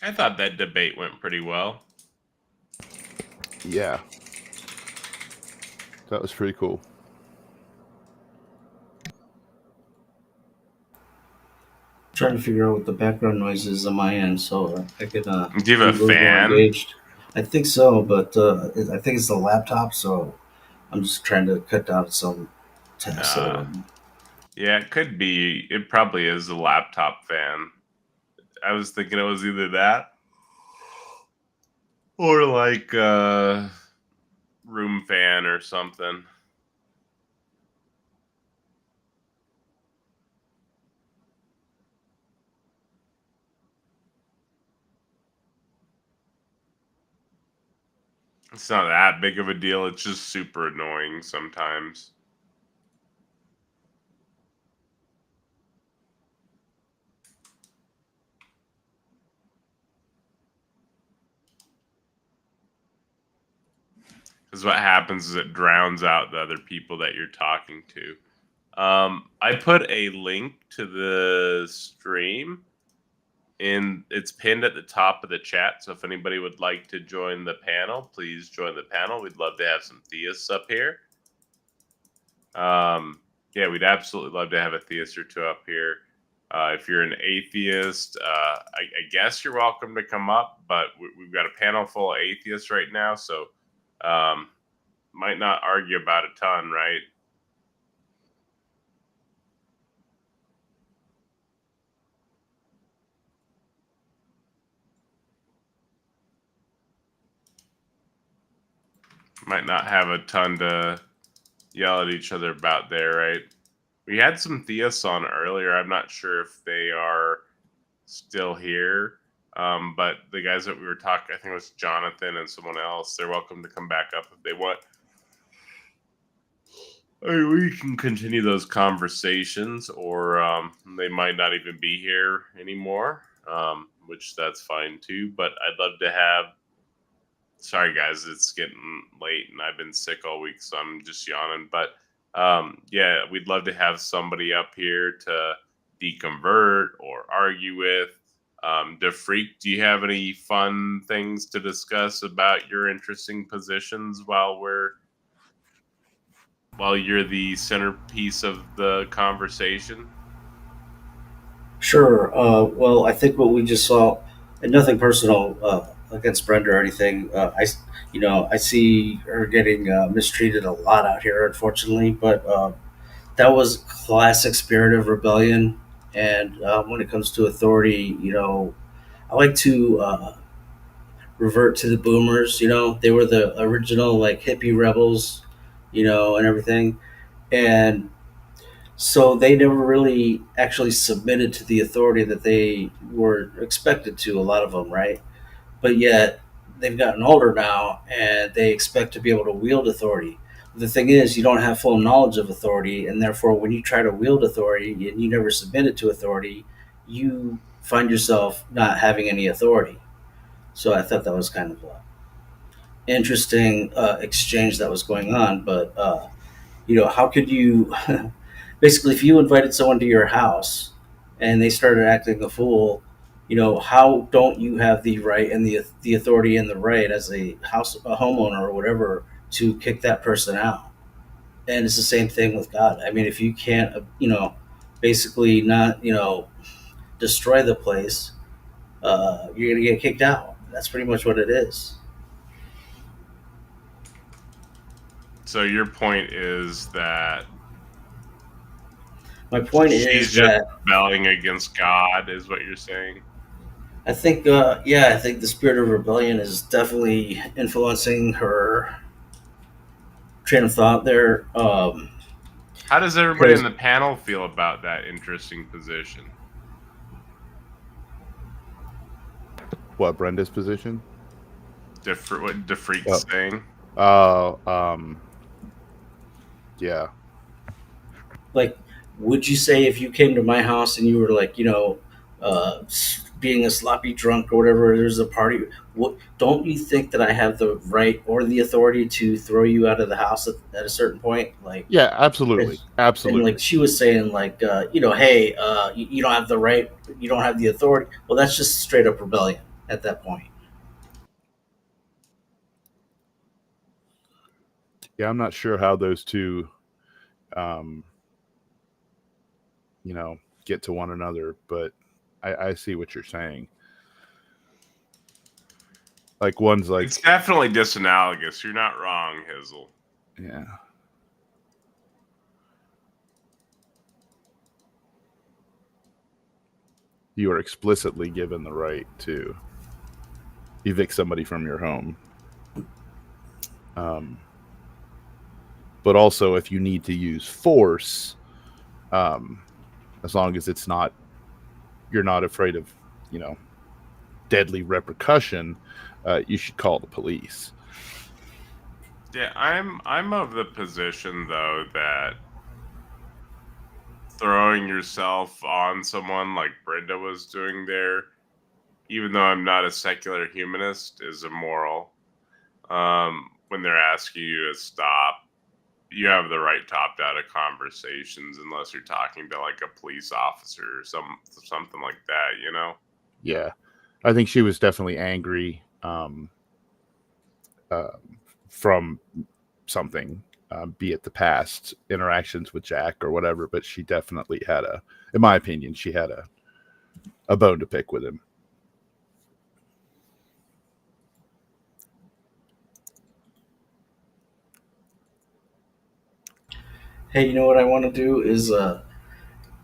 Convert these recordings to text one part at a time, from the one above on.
I thought that debate went pretty well. Yeah. That was pretty cool. Trying to figure out what the background noise is on my end so I can Do you be a have a little more fan? engaged. I think so, but I think it's the laptop, so I'm just trying to cut down some tasks that Uh, are. yeah, it could be. It probably is a laptop fan. I was thinking it was either that or like a room fan or something. It's not that big of a deal. It's just super annoying sometimes. Because what happens is it drowns out the other people that you're talking to. I put a link to the stream, and it's pinned at the top of the chat. So if anybody would like to join the panel, please join the panel. We'd love to have some theists up here. Yeah, we'd absolutely love to have a theist or two up here. If you're an atheist, I guess you're welcome to come up, but we've got a panel full of atheists right now, so might not argue about a ton, right? Might not have a ton to yell at each other about there, right? We had some theists on earlier. I'm not sure if they are still here. But the guys that we were talking, I think it was Jonathan and someone else, they're welcome to come back up if they want. I mean, we can continue those conversations, or they might not even be here anymore, which that's fine too. But I'd love to have. Sorry, guys, it's getting late and I've been sick all week, so I'm just yawning. But yeah, we'd love to have somebody up here to deconvert or argue with. DeFreak, do you have any fun things to discuss about your interesting positions while you're the centerpiece of the conversation? Sure. Well, I think what we just saw, and nothing personal against Brenda or anything. I see her getting mistreated a lot out here, unfortunately. But that was classic spirit of rebellion. And when it comes to authority, I like to revert to the boomers. They were the original like hippie rebels, and everything. And so they never really actually submitted to the authority that they were expected to, a lot of them, right? But yet they've gotten older now and they expect to be able to wield authority. The thing is, you don't have full knowledge of authority, and therefore, when you try to wield authority and you never submitted to authority, you find yourself not having any authority. So I thought that was kind of an interesting exchange that was going on. But how could you basically, if you invited someone to your house and they started acting a fool, how don't you have the right and the authority and the right as a homeowner or whatever to kick that person out? And it's the same thing with God. I mean, if you can't, basically not, destroy the place, you're gonna get kicked out. That's pretty much what it is. So your point is that My point she's is just that rebelling against God, is what you're saying? I think the spirit of rebellion is definitely influencing her train of thought there. How does everybody in Because the panel feel about that interesting position? What, Brenda's position? What DeFreak's Oh, saying? Yeah. like, would you say if you came to my house and you were like, being a sloppy drunk or whatever, there's a party? What don't you think that I have the right or the authority to throw you out of the house at a certain point? Like, Yeah, absolutely. and like Absolutely. she was saying, like, hey, you don't have the right, you don't have the authority. Well, that's just straight up rebellion. at that point. Yeah, I'm not sure how those two, um, get to one another, but I see what you're saying. Like one's like, It's definitely disanalogous. You're not wrong, Hizzle. yeah. You are explicitly given the right to evict somebody from your home. But also, if you need to use force, as long as you're not afraid of, deadly repercussion, you should call the police. Yeah, I'm of the position though that throwing yourself on someone like Brenda was doing there, even though I'm not a secular humanist, is immoral. When they're asking you to stop, you have the right to opt out of conversations unless you're talking to like a police officer or something like that, you know? Yeah, I think she was definitely angry from something, be it the past interactions with Jack or whatever. But she definitely had in my opinion, she had a bone to pick with him. Hey, you know what I want to do is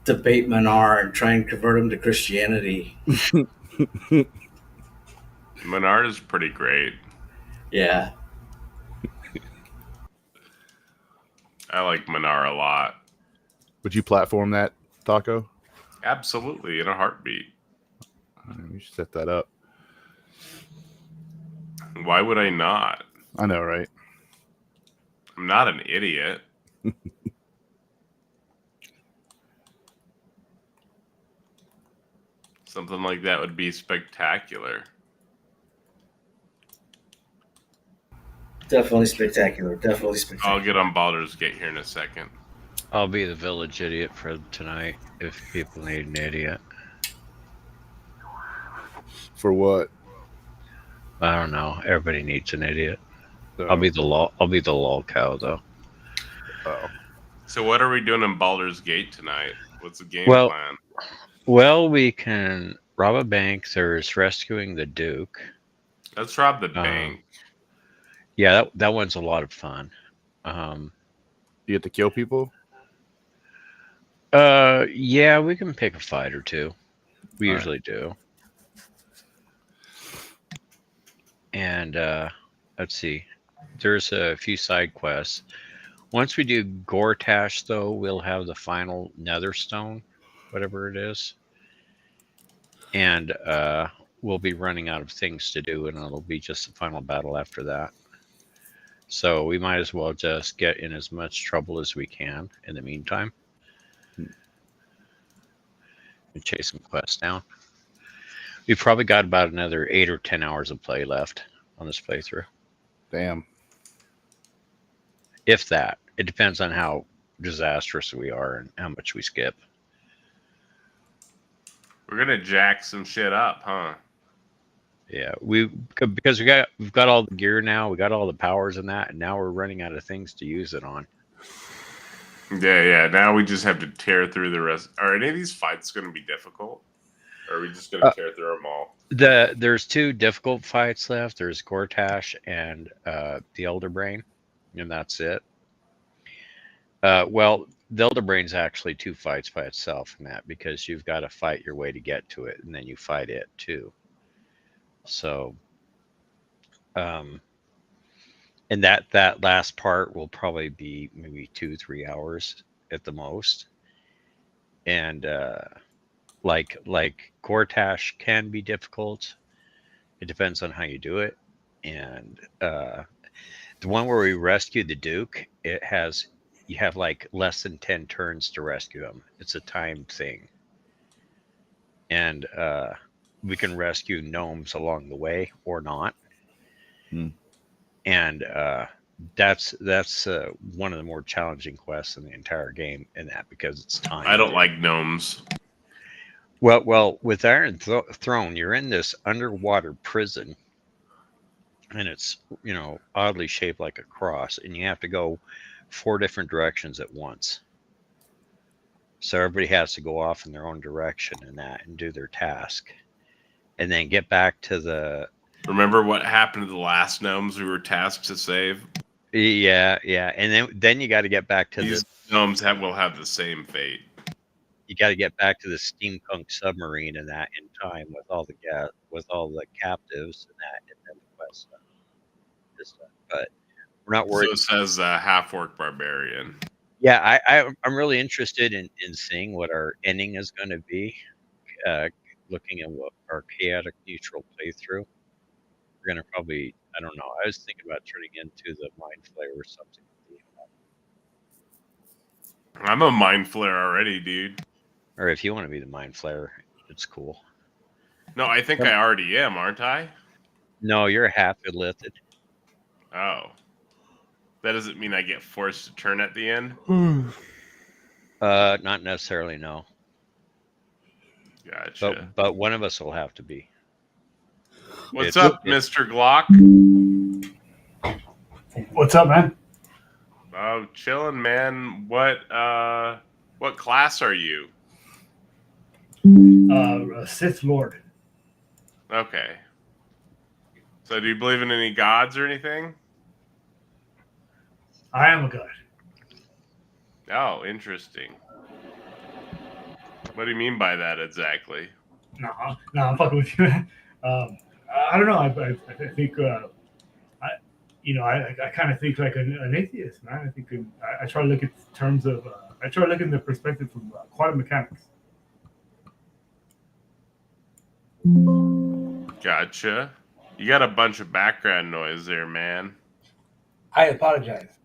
debate Manar and try and convert him to Christianity. Menard is pretty great. Yeah. I like Menard a lot. Would you platform that, Taco? Absolutely, in a heartbeat. We should set that up. Why would I not? I know, right? I'm not an idiot. Something like that would be spectacular. Definitely spectacular. Definitely I'll spectacular. get on Baldur's Gate here in a second. I'll be the village idiot for tonight if people need an idiot. For what? I don't know. Everybody needs an idiot. So, I'll be the lol cow though. So what are we doing in Baldur's Gate tonight? What's the game Well- plan? Well, we can rob a bank. There's rescuing the Duke. Let's rob the bank. Yeah, that one's a lot of fun. you get to kill people? Yeah, we can pick a fight or two. We All usually do. And let's see. There's a few side quests. Once we do Gortash, though, we'll have the final Netherstone, whatever it is. And we'll be running out of things to do, and it'll be just the final battle after that. So we might as well just get in as much trouble as we can in the meantime. And chase some quests down. We've probably got about another 8 or 10 hours of play left on this playthrough. Damn. If that. It depends on how disastrous we are and how much we skip. We're gonna jack some shit up, huh? Yeah, because we've got all the gear now, we got all the powers in that, and now we're running out of things to use it on. Yeah. Now we just have to tear through the rest. Are any of these fights going to be difficult? Or are we just going to tear through them all? There's 2 difficult fights left. There's Gortash and the Elder Brain, and that's it. Well, the Elder Brain's actually 2 fights by itself in that, because you've got to fight your way to get to it, and then you fight it too. So, and that last part will probably be maybe 2-3 hours at the most. And like Gortash can be difficult. It depends on how you do it. And the one where we rescue the Duke, you have like less than 10 turns to rescue him. It's a timed thing. And we can rescue gnomes along the way or not. And that's one of the more challenging quests in the entire game, in that, because it's timed. I don't like gnomes. Well, with Iron Throne, you're in this underwater prison, and it's oddly shaped like a cross, and you have to go 4 different directions at once. So everybody has to go off in their own direction and do their task, and then get back to the. Remember what happened to the last gnomes we were tasked to save? Yeah, and then you got to get back to These gnomes will have the same fate. You got to get back to the steampunk submarine and that in time with all the captives and that, and then the quest this stuff. But we're not worried. So it says half-orc barbarian. Yeah, I'm really interested in seeing what our ending is going to be. Looking at what our chaotic neutral playthrough, we're going to probably, I don't know. I was thinking about turning into the Mind Flayer or something. I'm a Mind Flayer already, dude. Or if you want to be the Mind Flayer, it's cool. No, I think I already am, aren't I? No, you're half illithid. Oh. That doesn't mean I get forced to turn at the end? Not necessarily, no. Gotcha. But one of us will have to be. What's up, Mr. Glock? What's up, man? Oh, chilling, man. What class are you? Sith Lord. Okay. So do you believe in any gods or anything? I am a god. Oh, interesting. What do you mean by that exactly? No, I'm fucking with you, man. I don't know. I think I kind of think like an atheist, man. I think I try to look at terms of I try to look in the perspective from quantum mechanics. Gotcha. You got a bunch of background noise there, man. I apologize.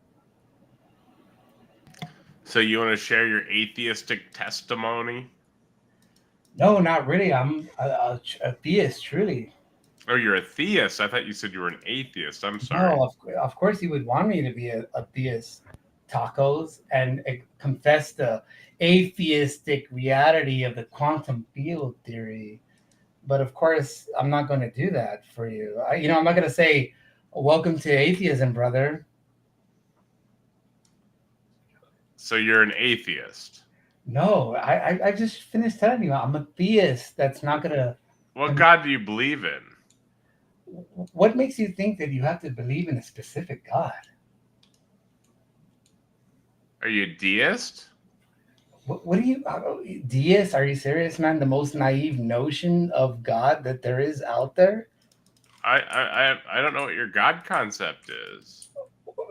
So you want to share your atheistic testimony? No, not really. I'm a theist, truly. Oh, you're a theist. I thought you said you were an atheist. I'm sorry. No, of course you would want me to be a theist, tacos, and confess the atheistic reality of the quantum field theory. But of course, I'm not going to do that for you. I'm not going to say, "Welcome to atheism, brother." So you're an atheist. No, I just finished telling you I'm a theist. That's not going to. What God do you believe in? What makes you think that you have to believe in a specific God? Are you a deist? What do you, deist? Are you serious, man? The most naive notion of God that there is out there? I don't know what your God concept is.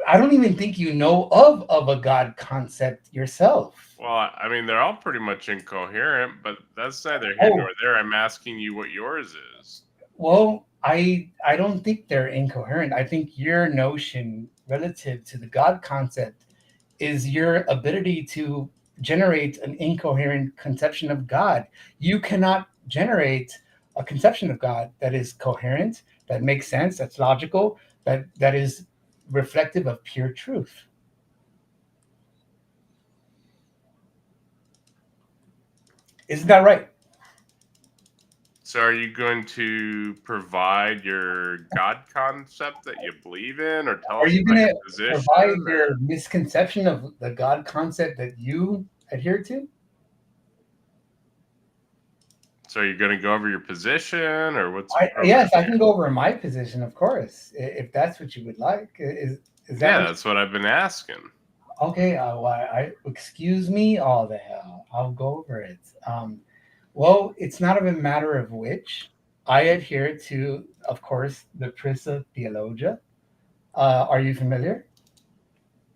I don't even think you know of a God concept yourself. Well, I mean, they're all pretty much incoherent, but that's neither here nor there. I'm asking you what yours is. Well, I don't think they're incoherent. I think your notion relative to the God concept is your ability to generate an incoherent conception of God. You cannot generate a conception of God that is coherent, that makes sense, that's logical, that is reflective of pure truth. Isn't that right? So are you going to provide your God concept that you believe in, or tell Are us you about going your to position? provide your misconception of the God concept that you adhere to? So are you going to go over your position, or what's? Yes, I can go over my position, of course, if that's what you would like. Is that? Yeah, that's what I've been asking. Okay, excuse me, all the hell. I'll go over it. Well, it's not a matter of which. I adhere to, of course, the Prissa Theologia. Are you familiar?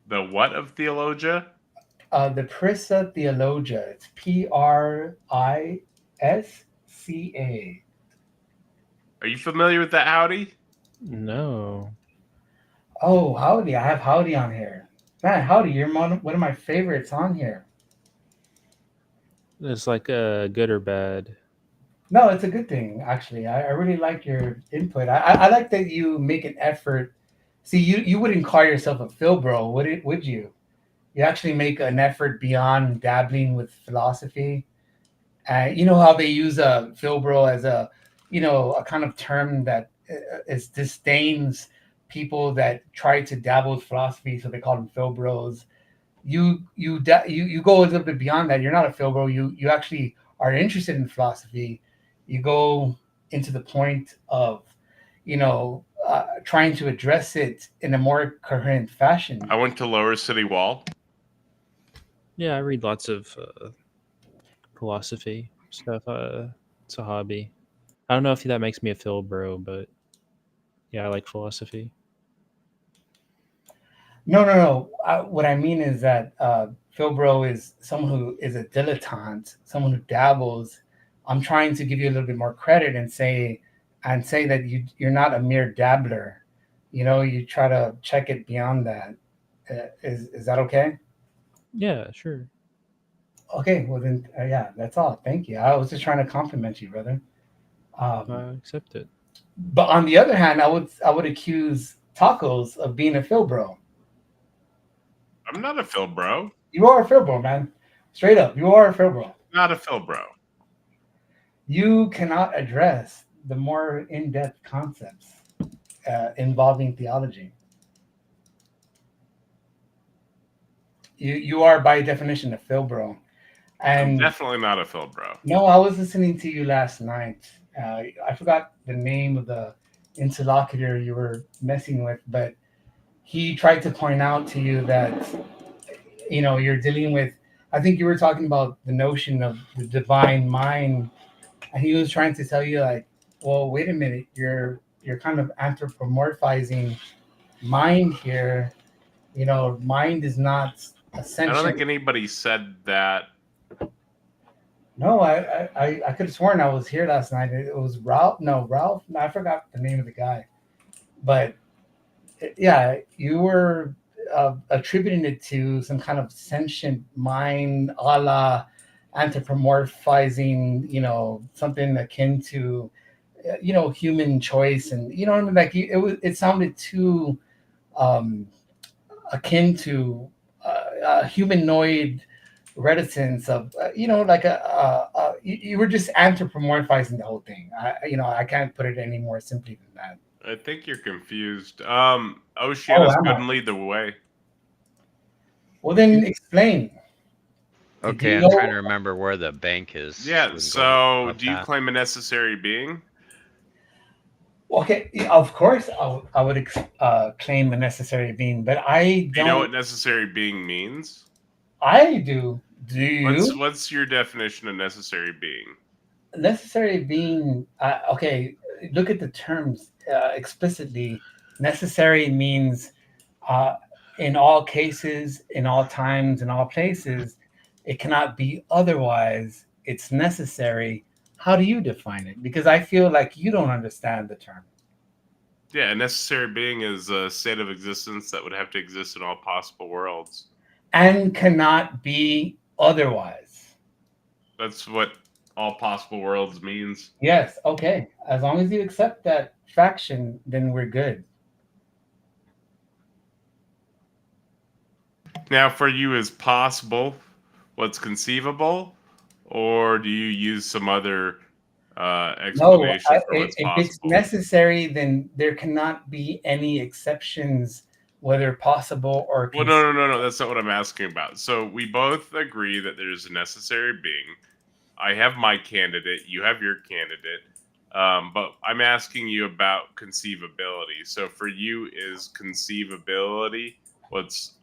The what of Theologia? The Prissa Theologia. It's Prisca. Are you familiar with that, Howdy? No. Oh, Howdy. I have Howdy on here. Man, Howdy, you're one of my favorites on here. It's like a good or bad. No, it's a good thing, actually. I really like your input. I like that you make an effort. See, you wouldn't call yourself a Phil bro, would you? You actually make an effort beyond dabbling with philosophy You know how they use a Philbro as a, a kind of term that is disdains people that try to dabble with philosophy, so they call them Philbros. You go a little bit beyond that. You're not a Philbro. You actually are interested in philosophy. You go into the point of, trying to address it in a more coherent fashion. I went to Lower City Wall. Yeah, I read lots of philosophy stuff. It's a hobby. I don't know if that makes me a Phil bro, but yeah, I like philosophy. No. What I mean is that Philbro is someone who is a dilettante, someone who dabbles. I'm trying to give you a little bit more credit and say that you're not a mere dabbler. You try to check it beyond that. Is that okay? Yeah, sure. Okay, well then, yeah, that's all. Thank you. I was just trying to compliment you, brother. I accept it. But on the other hand, I would accuse tacos of being a Philbro. I'm not a Phil bro. You are a Philbro, man. Straight up, you are a Philbro. Not a Phil bro. You cannot address the more in-depth concepts involving theology. You are by definition a Philbro. I'm And definitely not a Phil bro. no, I was listening to you last night. I forgot the name of the interlocutor you were messing with, but he tried to point out to you that you're dealing with. I think you were talking about the notion of the divine mind, and he was trying to tell you like, well, wait a minute, you're kind of anthropomorphizing mind here. Mind is not I essential. don't think anybody said that. No, I could have sworn I was here last night. It was Ralph. No, Ralph. No, I forgot the name of the guy. But yeah, you were attributing it to some kind of sentient mind, a la anthropomorphizing. Something akin to, human choice, and like it sounded too akin to humanoid reticence of like you were just anthropomorphizing the whole thing. I can't put it any more simply than that. I think you're confused. Oh, Oceanus am I? couldn't lead the way. Well, then explain. Do Okay, you I'm know? trying to remember where the bank is. Yeah, we can go so about do you that. claim a necessary being? Okay, of course I would claim a necessary being, but I Do you know what don't. necessary being means? I do. Do you? What's your definition of necessary being? Necessary being, okay, look at the terms explicitly. Necessary means uh, in all cases, in all times, in all places, it cannot be otherwise. It's necessary. How do you define it? Because I feel like you don't understand the term. Yeah, a necessary being is a state of existence that would have to exist in all possible worlds. And cannot be otherwise. That's what all possible worlds means. Yes, okay. As long as you accept that faction, then we're good. Now, for you, is possible what's conceivable, or do you use some other explanation for what's If it's possible? necessary, then there cannot be any exceptions, whether possible or Well, no. That's not what I'm asking about. So we both agree that there's a necessary being. I have my candidate. You have your candidate. But I'm asking you about conceivability. So for you, is conceivability what's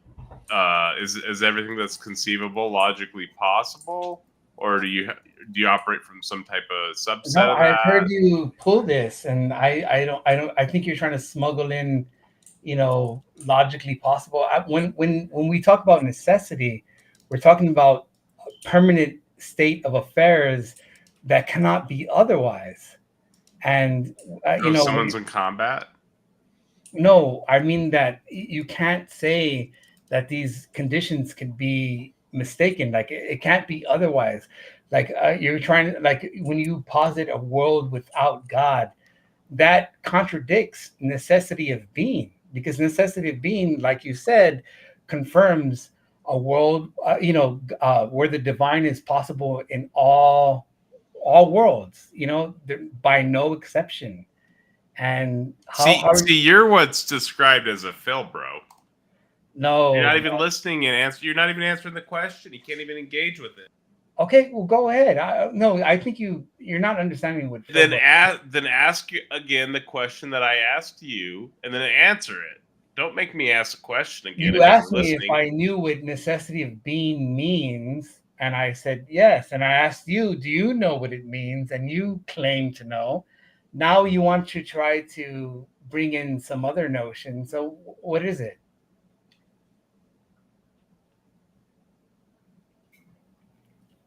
is everything that's conceivable logically possible, or do you operate from some type of subset No, of I've heard that? you pull this, and I think you're trying to smuggle in, logically possible. When we talk about necessity, we're talking about a permanent state of affairs that cannot be otherwise. And So if someone's in combat. no, I mean that you can't say that these conditions can be mistaken. Like it can't be otherwise. Like you're trying, like when you posit a world without God, that contradicts necessity of being, because necessity of being, like you said, confirms a world, where the divine is possible in all all worlds, by no exception. And see, you're what's described as a fill, bro. No, you're not even listening and answer. You're not even answering the question. You can't even engage with it. Okay, well, go ahead. I think you're not understanding what. Then ask again the question that I asked you, and then answer it. Don't make me ask a question again. You asked me if I knew what necessity of being means, and I said yes. And I asked you, do you know what it means? And you claim to know. Now you want to try to bring in some other notion. So what is it?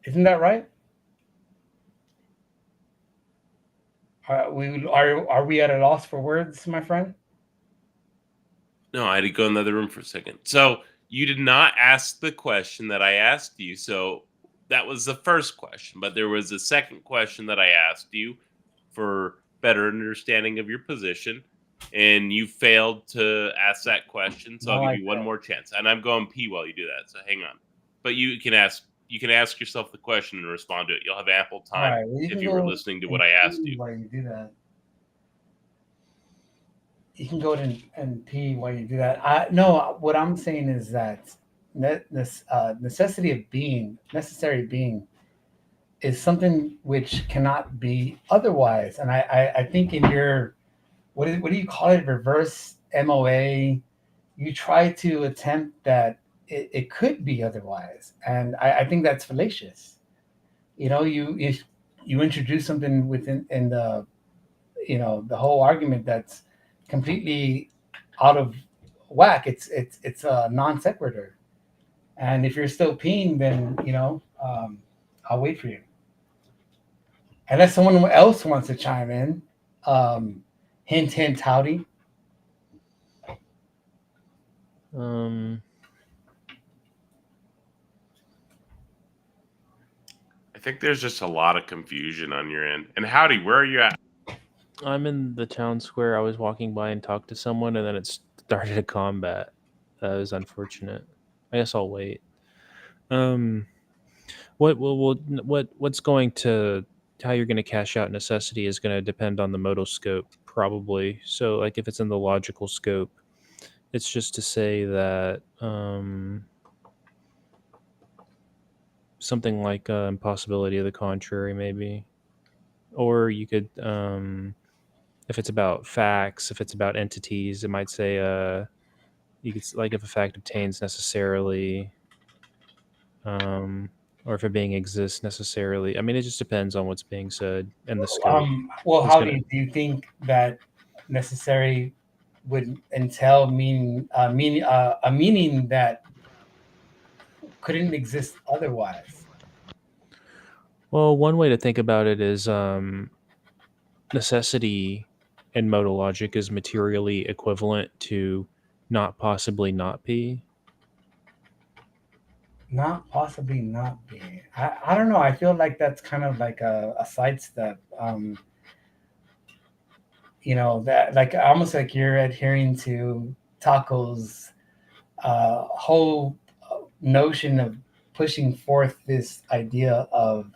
Isn't that right? Are we at a loss for words, my friend? No, I had to go in the other room for a second. So you did not ask the question that I asked you. So that was the first question. But there was a second question that I asked you for better understanding of your position. And you failed to ask that question. So I'll give you one more chance. And I'm going pee while you do that. So hang on. But you can ask yourself the question and respond to it. You'll have ample time if you were listening to what I asked you. While you do that. You can go and pee while you do that. No, what I'm saying is that necessary being is something which cannot be otherwise. And I think in your what do you call it, reverse MOA, you try to attempt that it could be otherwise, and I think that's fallacious. If you introduce something within in the the whole argument that's completely out of whack. It's a non sequitur. And if you're still peeing, then I'll wait for you. Unless someone else wants to chime in. Hint, hint, howdy. I think there's just a lot of confusion on your end. And howdy, where are you at? I'm in the town square. I was walking by and talked to someone, and then it started a combat. That was unfortunate. I guess I'll wait. What's going to how you're going to cash out necessity is going to depend on the modal scope, probably. So, like, if it's in the logical scope, it's just to say that something like impossibility of the contrary, maybe, or you could. If it's about facts, if it's about entities, it might say, you could, like, if a fact obtains necessarily, or if a being exists necessarily. I mean, it just depends on what's being said and the scope. Well, how do you think that necessary would entail a meaning that couldn't exist otherwise? Well, one way to think about it is necessity in modal logic is materially equivalent to not possibly not be. Not possibly not be. I don't know. I feel like that's kind of like a sidestep. That like almost like you're adhering to Taco's whole notion of pushing forth this idea of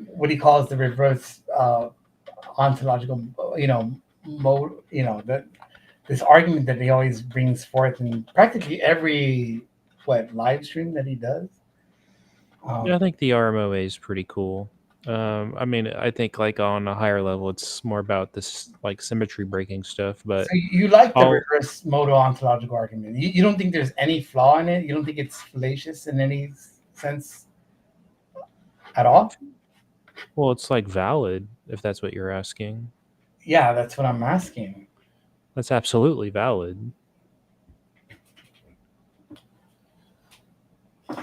what he calls the reverse ontological, mode. That this argument that he always brings forth in practically every live stream that he does. Yeah, I think the RMOA is pretty cool. I mean, I think like on a higher level, it's more about this like symmetry breaking stuff. But so you like the reverse modal ontological argument? You don't think there's any flaw in it? You don't think it's fallacious in any sense at all? Well, it's like valid if that's what you're asking. Yeah, that's what I'm asking. That's absolutely valid.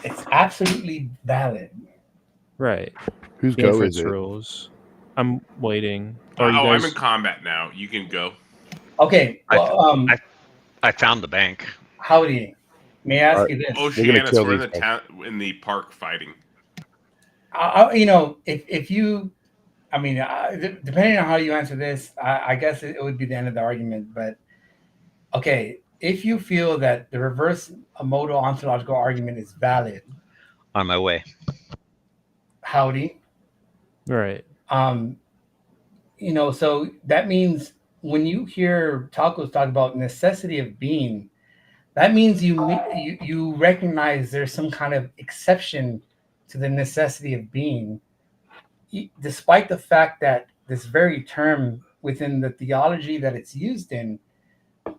It's absolutely valid. Right. Whose go is it? Rules. I'm waiting. I'm in combat now. You can go. Okay. Well, I found the bank. Howdy. May I ask you this? Oceanus, we're in the park fighting. If you, I mean, depending on how you answer this, I guess it would be the end of the argument. But okay, if you feel that the reverse modal ontological argument is valid, on my way. Howdy. Right. So that means when you hear Tacos talk about necessity of being, that means you recognize there's some kind of exception to the necessity of being, despite the fact that this very term within the theology that it's used in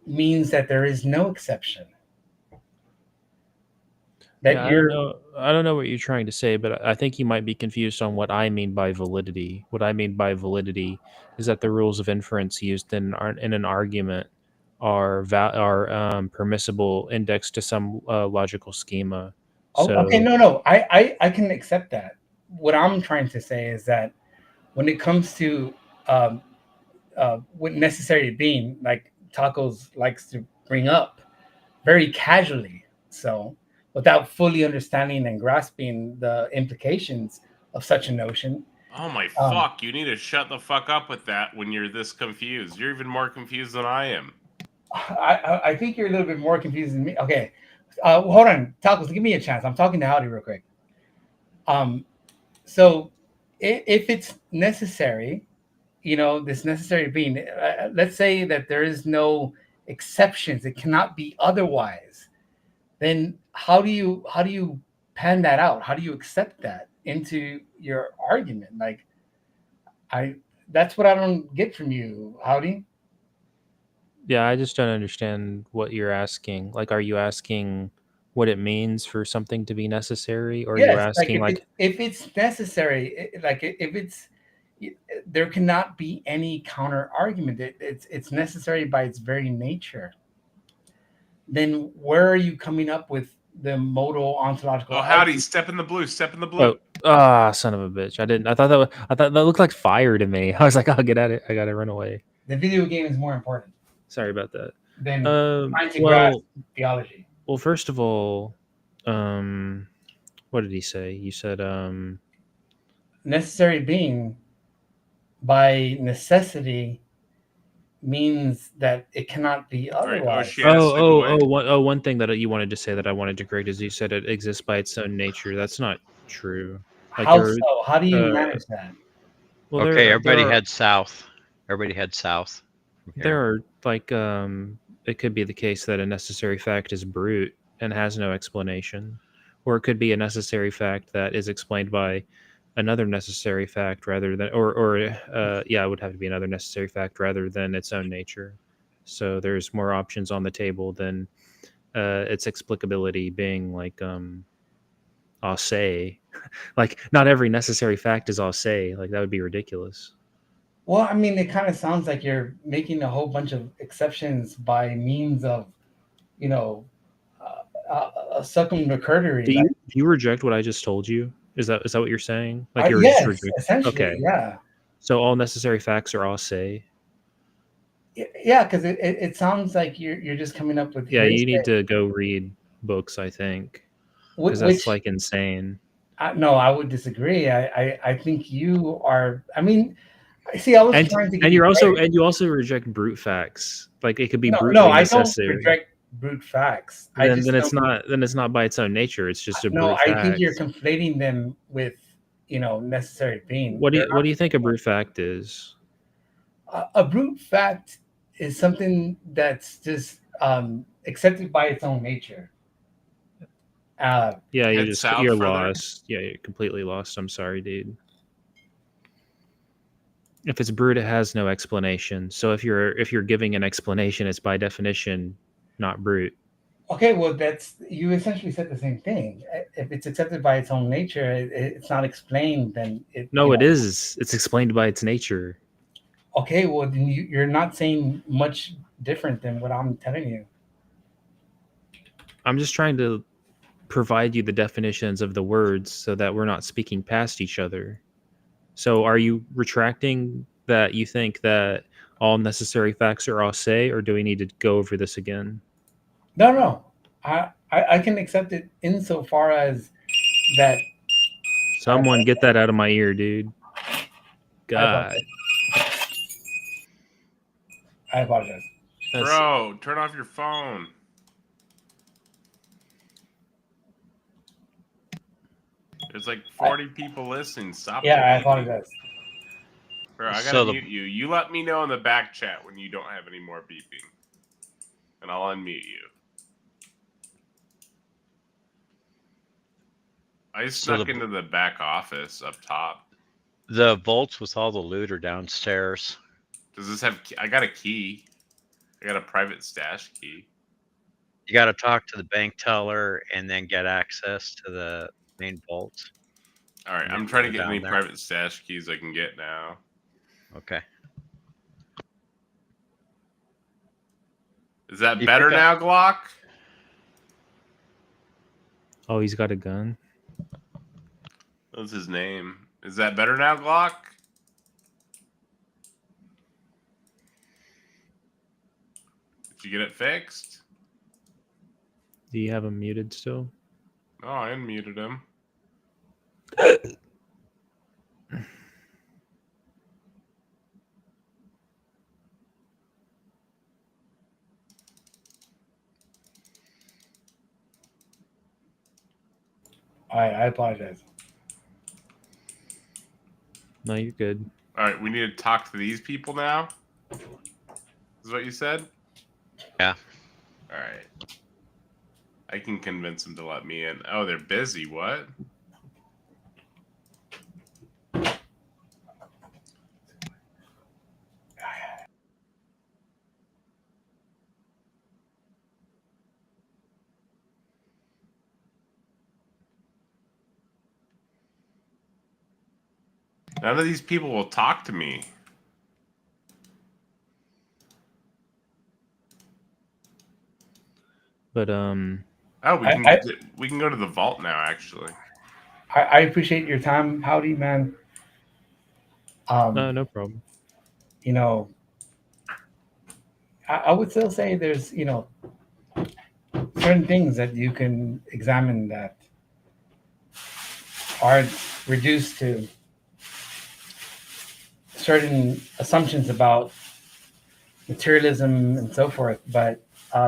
means that there is no exception. That Yeah, I don't know what you're trying to say, but I think you might be confused on what I mean by validity. What I mean by validity is that the rules of inference used in an argument are permissible indexed to some logical schema. Okay, So no, I can accept that. What I'm trying to say is that when it comes to um, what necessary being, like Tacos likes to bring up very casually, so without fully understanding and grasping the implications of such a notion. Oh my Um, fuck! You need to shut the fuck up with that when you're this confused. You're even more confused than I am. I think you're a little bit more confused than me. Okay, hold on, Tacos, give me a chance. I'm talking to Howdy real quick. So if it's necessary, this necessary being, let's say that there is no exceptions, it cannot be otherwise, then how do you pan that out? How do you accept that into your argument? Like, I that's what I don't get from you, Howdy. yeah, I just don't understand what you're asking. Like, are you asking what it means for something to be necessary, or are you Yes, like asking like if it's necessary, like if it's, there cannot be any counter argument. It's necessary by its very nature. Then where are you coming up with the modal ontological Oh, howdy! argument? Step in the blue. Step in the oh blue. son of a bitch? I didn't. I thought that looked like fire to me. I was like, oh, get at it. I gotta run away. The video game is more important Sorry about that. than trying to grasp Well, theology. first of all, what did he say? You said, Necessary being by necessity means that it cannot be All right. otherwise. Oceana one thing that you wanted to say that I wanted to correct is you said it exists by its own nature. That's not true. Like How so? How do you uh, manage that? well, Okay, there everybody are head south. Everybody head south from here. there are like it could be the case that a necessary fact is brute and has no explanation, or it could be a necessary fact that is explained by another necessary fact rather than yeah, it would have to be another necessary fact rather than its own nature. So there's more options on the table than its explicability being like I'll say like not every necessary fact is I'll say, like that would be ridiculous. Well, I mean, it kind of sounds like you're making a whole bunch of exceptions by means of, you know, a circumlocutory. Like, Do you reject what I just told you? Is that what you're saying? Like you're just yes, reject. essentially, Okay, yeah. so all necessary facts are all say. Yeah, because it sounds like you're just coming up with Yeah, you need hearsay, to go read books, I think, because that's which like insane. no, I would disagree. I think you are. I mean, see, I was trying to give you credit. And you also reject brute facts. Like it could be No, brutally I don't necessary. reject brute facts. I just don't. Then it's not by its own nature. It's just a No, brute I think you're fact. conflating them with, necessary being. They're What not do you the think a same thing. brute fact is? A brute fact is something that's just accepted by its own nature. Uh, Yeah, Head south you're further. lost. Yeah, you're completely lost. I'm sorry, dude. If it's brute, it has no explanation. So if you're giving an explanation, it's by definition not brute. okay, well, that's you essentially said the same thing. If it's accepted by its own nature, it's not explained. Then it, No, it is. It's explained by its nature. okay, well, then you're not saying much different than what I'm telling you. I'm just trying to provide you the definitions of the words so that we're not speaking past each other. So are you retracting that you think that all necessary facts are all say, or do we need to go over this again? No. I can accept it insofar as that. I, Someone get that out of my ear, dude. I God. apologize. I apologize. That's Bro, turn off your phone. There's like 40 people listening. Stop. Yeah, I beeping. apologize. Bro, I So gotta the- mute you. You let me know in the back chat when you don't have any more beeping, and I'll unmute you. I So snuck the- into the back office up top. The vaults with all the loot are downstairs. Does this have? I got a key. I got a private stash key. You got to talk to the bank teller and then get access to the main vault. All right, And I'm then trying to go get any down there. private stash keys I can get now. Okay. Is that You better pick now, Glock? Oh, he's got a gun. What's his name? Is that better now, Glock? Did you get it fixed? Do you have him muted still? Oh, I unmuted him. All right, I apologize. No, you're good. All right, we need to talk to these people now. Is what you said? Yeah. All right. I can convince them to let me in. Oh, they're busy. What? None of these people will talk to me. But Oh, we can go to the vault now. Actually, I appreciate your time, Howdy, man. no problem. You know, I would still say there's, certain things that you can examine that are reduced to certain assumptions about materialism and so forth. But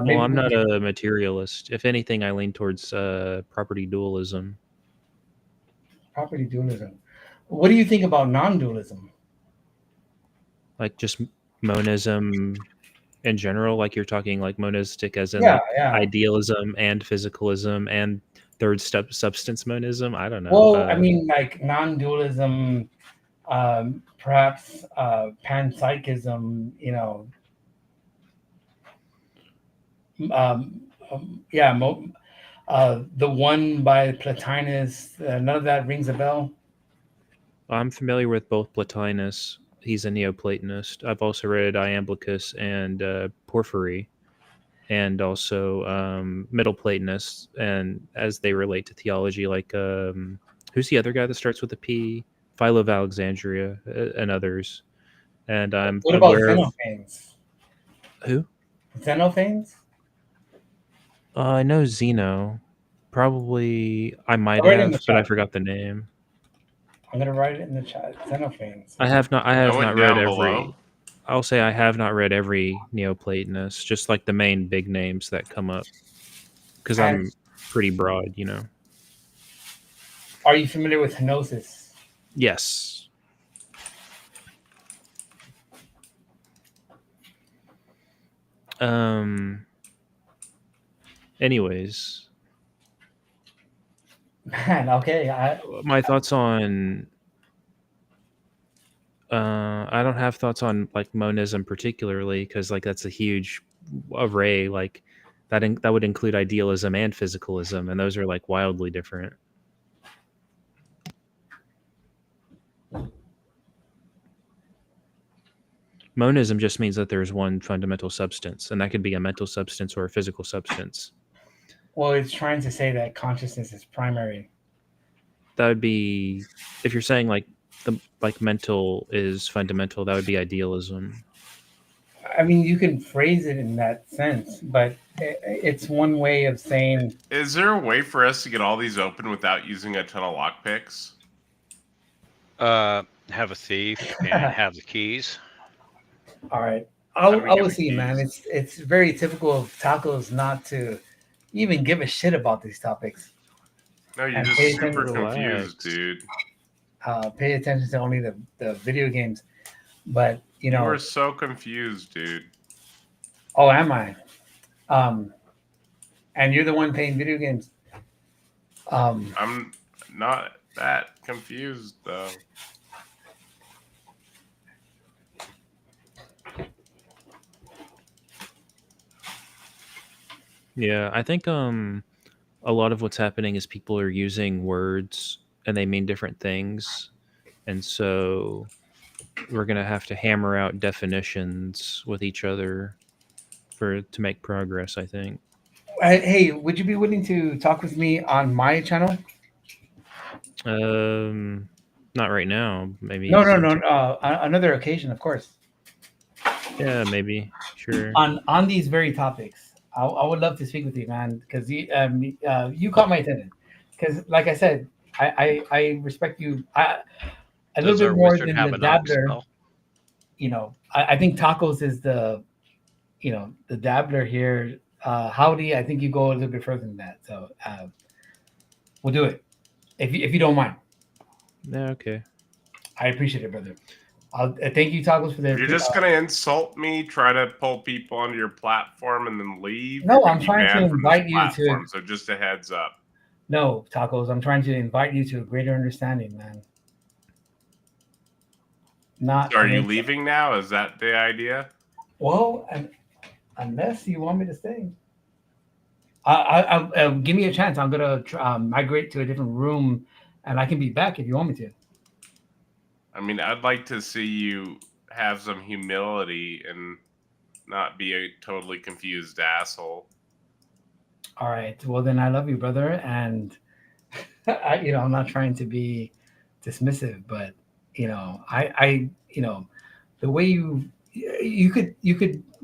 maybe Well, I'm we not can- a materialist. If anything, I lean towards property dualism. property dualism. What do you think about non-dualism? Like just monism in general. Like you're talking like monistic as in Yeah, like yeah. idealism and physicalism and third step substance monism. I don't know. Well, I mean, like non-dualism, perhaps panpsychism. Yeah, the one by Plotinus. None of that rings a bell. I'm familiar with both Plotinus. He's a Neoplatonist. I've also read Iamblichus and Porphyry, and also Middle Platonists, and as they relate to theology, like who's the other guy that starts with a P? Philo of Alexandria and others. And I'm What about aware of Xenophanes? who? Xenophanes? I know Zeno. Probably I might I'll write it in have, the but I chat. forgot the name. I'm gonna write it in the chat. Xenophanes. I have not went read down every. below. I'll say I have not read every Neoplatonist, just like the main big names that come up, because I'm pretty broad, you know. Are you familiar with Henosis? Yes. Anyways, Man, okay. my thoughts on. I don't have thoughts on like monism particularly because like that's a huge array. Like that would include idealism and physicalism, and those are like wildly different. Monism just means that there's one fundamental substance, and that could be a mental substance or a physical substance. Well, it's trying to say that consciousness is primary. That would be, if you're saying like the like mental is fundamental, that would be idealism. I mean, you can phrase it in that sense, but it's one way of saying. Is there a way for us to get all these open without using a ton of lockpicks? Have a thief and have the keys. All right, How do we I get will the see, man. keys? It's very typical of tacos not to even give a shit about these topics. No, you're And just pay super attention- confused, Relax. dude. Pay attention to only the video games. But you You know, are so confused, dude. oh, am I? And you're the one playing video games. I'm not that confused though. Yeah, I think a lot of what's happening is people are using words and they mean different things. And so we're going to have to hammer out definitions with each other to make progress, I think. Hey, would you be willing to talk with me on my channel? Not right now, maybe No. sometime. Another occasion, of course. Yeah, maybe. Sure. On these very topics, I would love to speak with you, man, because you caught my attention. Because, like I said, I respect you a little Does bit our more wizard than have the a knock dabbler. spell? You know, I think tacos is the dabbler here. Howdy, I think you go a little bit further than that. So we'll do it if you don't mind. Yeah, okay. I appreciate it, brother. I'll thank you, tacos, for the. If you're just gonna insult me, try to pull people onto your platform and then leave. No, you're gonna I'm be trying to banned from this invite you to. platform, so just a heads up. No, tacos. I'm trying to invite you to a greater understanding, man. Not. So are you leaving now? Is that the idea? Well, unless you want me to stay, give me a chance. I'm gonna migrate to a different room, and I can be back if you want me to. I mean, I'd like to see you have some humility and not be a totally confused asshole. All right. Well, then I love you, brother, and I'm not trying to be dismissive, but the way you could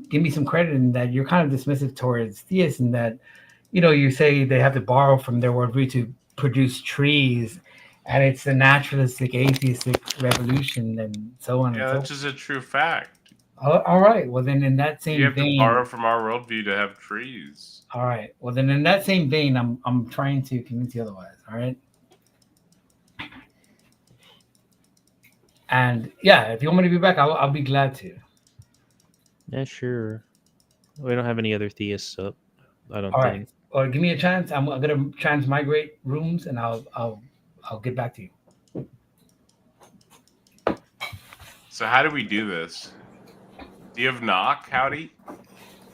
give me some credit in that you're kind of dismissive towards theists, and that you say they have to borrow from their worldview to produce trees, and it's the naturalistic atheistic revolution and so on Yeah, and so that's just a true fact. all right. Well, then in that same You have to vein, borrow from our worldview to have trees. all right. Well, then in that same vein, I'm trying to convince you otherwise. All right. And yeah, if you want me to be back, I'll be glad to. Yeah, sure. We don't have any other theists up, I don't All think. right. Or give me a chance. I'm gonna transmigrate rooms, and I'll get back to you. So how do we do this? Do you have knock, Howdy?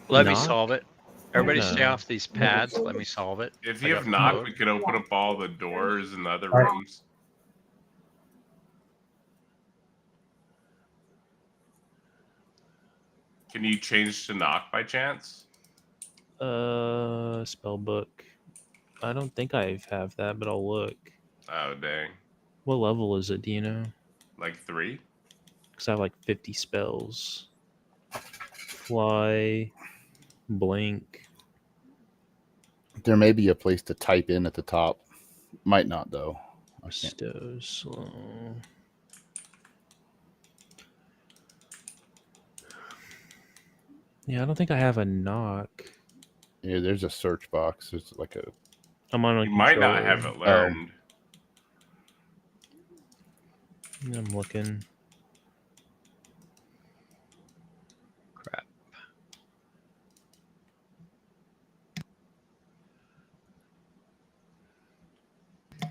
Let me Knock? solve it. Everybody stay No. off these pads. Let me solve it. If I you got have the knock, code. we could open up all the doors in the other All right. rooms. Can you change to knock by chance? Spell book. I don't think I have that, but I'll look. Oh, dang. What level is it? Do you know? Like 3? Because I have like 50 spells. Fly, blink. There may be a place to type in at the top. Might not though. I can't. Stow slow. Yeah, I don't think I have a knock. Yeah, there's a search box. There's like a. I'm on a You might not have controller. it learned. I'm looking. Crap.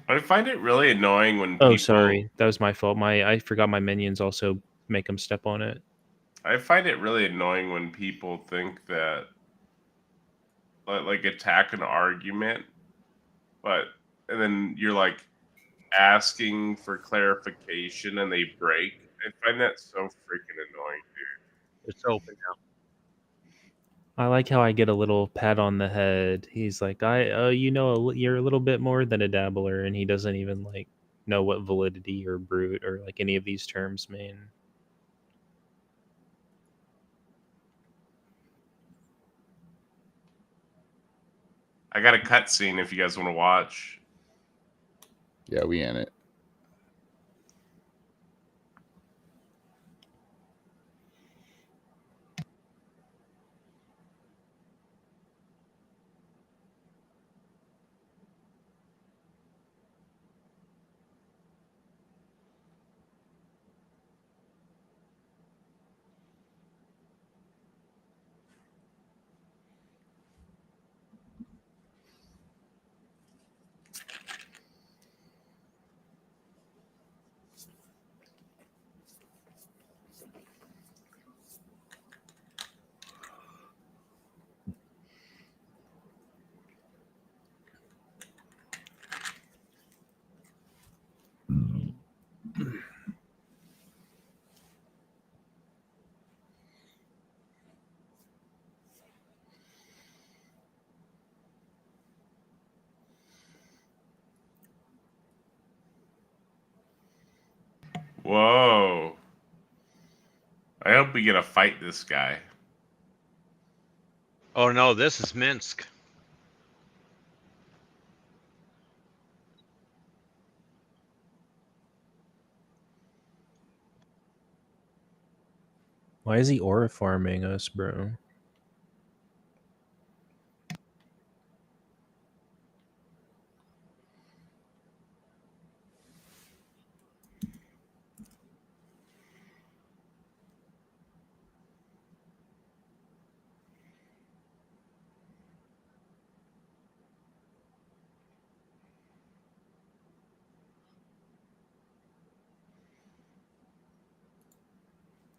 I find it really annoying when people... Oh, sorry. That was my fault. I forgot my minions also make them step on it. I find it really annoying when people think that like attack an argument, and then you're like asking for clarification and they break. I find that so freaking annoying, dude. It's open now. I like how I get a little pat on the head. He's like, you're a little bit more than a dabbler, and he doesn't even like know what validity or brute or like any of these terms mean. I got a cutscene if you guys want to watch. Yeah, we in it. Whoa. I hope we get to fight this guy. Oh no, this is Minsk. Why is he aura farming us, bro?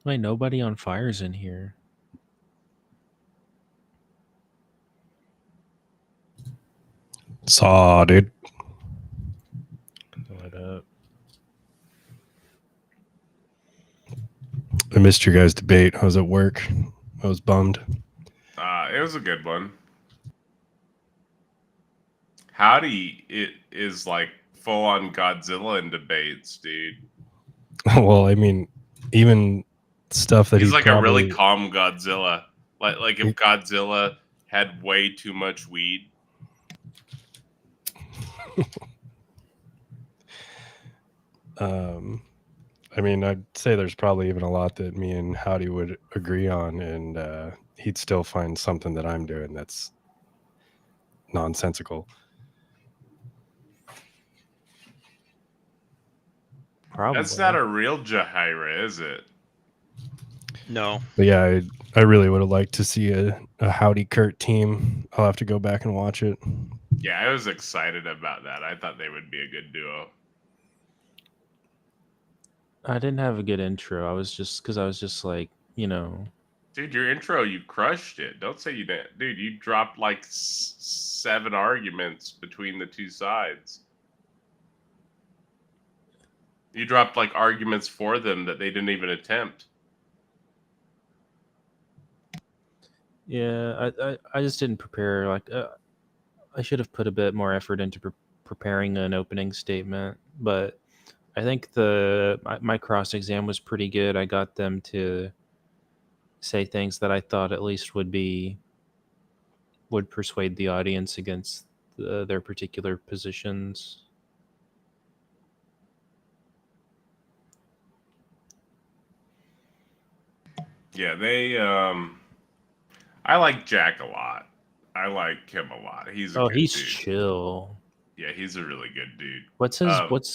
Wait, nobody on fire's in here. Saw, dude. What up? I missed your guys' debate. I was at work. I was bummed. It was a good one. Howdy it is like full on Godzilla in debates, dude. Well, I mean, even stuff that He's he like probably... a really calm Godzilla. Like if Godzilla had way too much weed. I mean, I'd say there's probably even a lot that me and Howdy would agree on, and he'd still find something that I'm doing that's nonsensical. Probably. That's not a real Jahaira, is it? No. But yeah, I really would have liked to see a Howdy Kurt team. I'll have to go back and watch it. Yeah, I was excited about that. I thought they would be a good duo. I didn't have a good intro. I was just like, you know. Dude, your intro, you crushed it. Don't say you didn't. Dude, you dropped like 7 arguments between the two sides. You dropped like arguments for them that they didn't even attempt. Yeah, I just didn't prepare. Like, I should have put a bit more effort into preparing an opening statement. But I think my cross exam was pretty good. I got them to say things that I thought at least would persuade the audience against their particular positions. Yeah, they I like Jack a lot. I like him a lot. He's a good he's dude. chill. Yeah, he's a really good dude. What's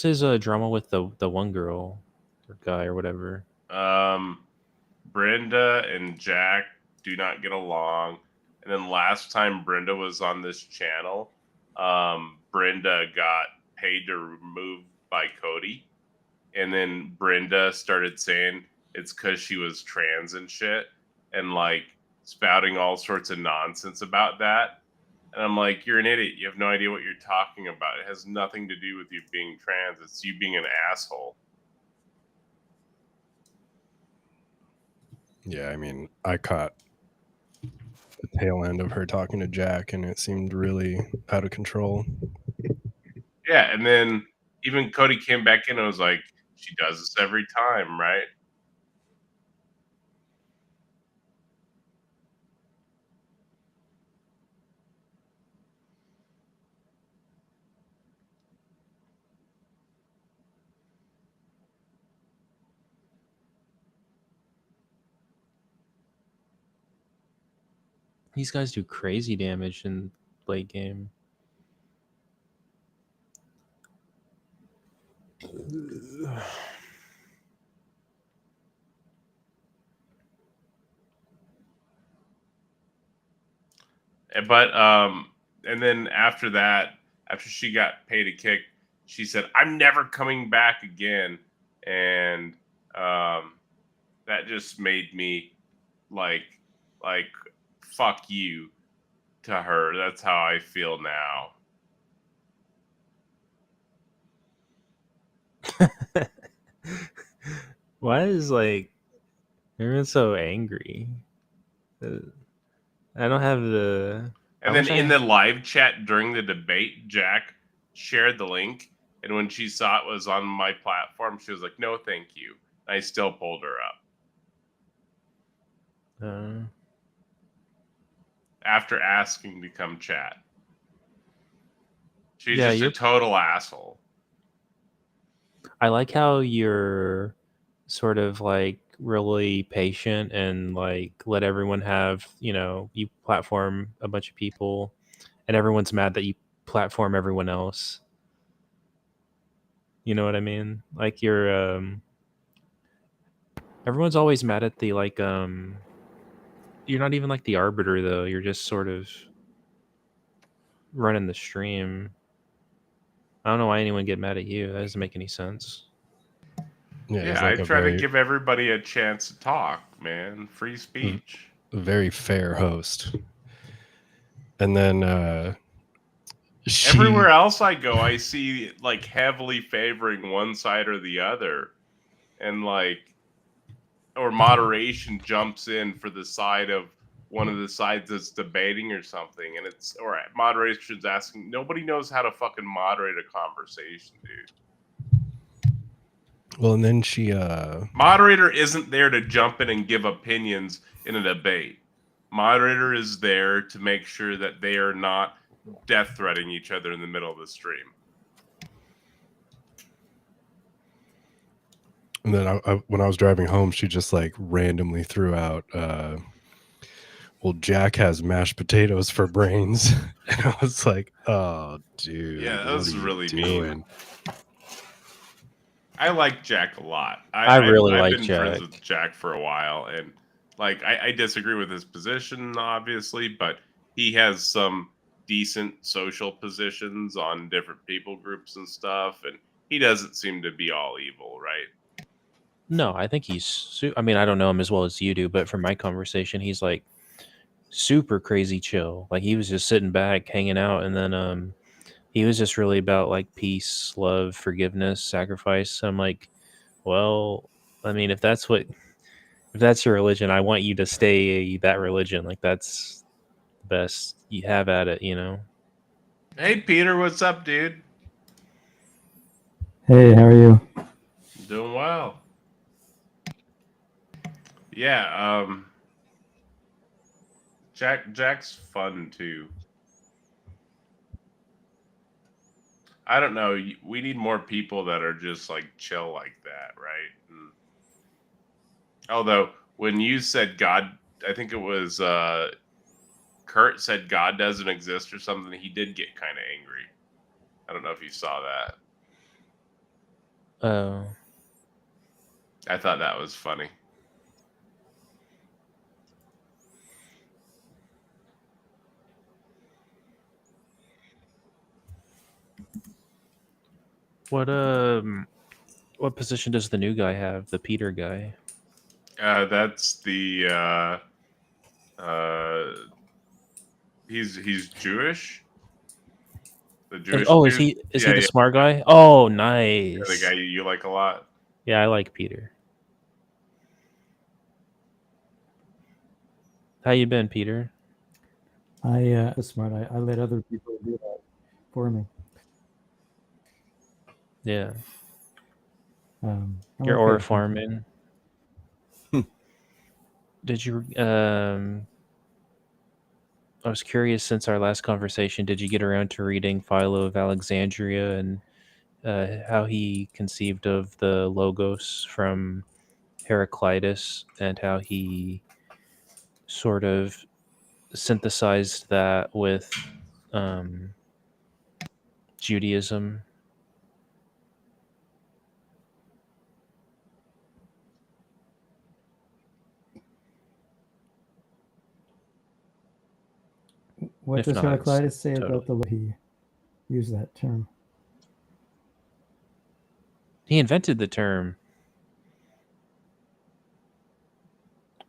his drama with the one girl or guy or whatever? Brenda and Jack do not get along. And then last time Brenda was on this channel, Brenda got paid to remove by Cody. And then Brenda started saying it's because she was trans and shit, and like spouting all sorts of nonsense about that. And I'm like, you're an idiot. You have no idea what you're talking about. It has nothing to do with you being trans. It's you being an asshole. Yeah, I mean, I caught the tail end of her talking to Jack, and it seemed really out of control. Yeah, and then even Cody came back in and was like, she does this every time, right? These guys do crazy damage in late game. But and then after that, after she got paid a kick, she said, "I'm never coming back again," and that just made me like fuck you to her. That's how I feel now. Why is like everyone's so angry? I don't have the. And then in the live chat during the debate, Jack shared the link And when she saw it was on my platform, she was like, "No, thank you." I still pulled her up after asking to come chat. She's Yeah, just a you're- total asshole. I like how you're sort of like really patient and like let everyone have, you platform a bunch of people and everyone's mad that you platform everyone else. You know what I mean? Like you're everyone's always mad at the like you're not even like the arbiter though. You're just sort of running the stream. I don't know why anyone get mad at you. That doesn't make any sense. Yeah, he's I like try to give everybody a chance to talk, man. Free speech. a very fair host. And then Everywhere else I go, I see like heavily favoring one side or the other, and like, or moderation jumps in for the side of one of the sides that's debating or something, and or moderation's asking. Nobody knows how to fucking moderate a conversation, dude. Well, and then she Moderator isn't there to jump in and give opinions in a debate. Moderator is there to make sure that they are not death threatening each other in the middle of the stream. And then when I was driving home, she just like randomly threw out, well, Jack has mashed potatoes for brains. And I was like, oh, dude. Yeah, that was really doing? mean. I like Jack a lot. I really I've like been Jack. friends with Jack for a while, and like I disagree with his position, obviously, but he has some decent social positions on different people groups and stuff, and he doesn't seem to be all evil, right? No, I think he's. I mean, I don't know him as well as you do, but from my conversation, he's like super crazy chill. Like he was just sitting back, hanging out, and then he was just really about like peace, love, forgiveness, sacrifice. I'm like, well, I mean, if that's your religion, I want you to stay that religion. Like that's the best you have at it, you know. Hey, Peter, what's up, dude? Hey, how are you? Doing well. Yeah, Jack's fun too. I don't know. We need more people that are just like chill like that, right? Although when you said God, I think it was Kurt said God doesn't exist or something. He did get kind of angry. I don't know if you saw that. Oh. I thought that was funny. What position does the new guy have? The Peter guy. That's the he's Jewish. The Jewish. Oh, dude? is he the smart guy? Oh, nice. Yeah, the guy you like a lot. Yeah, I like Peter. How you been, Peter? I was smart. I let other people do that for me. Yeah. I You're like aura paying farming. Did you I was curious since our last conversation, did you get around to reading Philo of Alexandria and how he conceived of the logos from Heraclitus and how he sort of synthesized that with Judaism? What If does not, Heraclitus say totally. about the law? He used that term. He invented the term.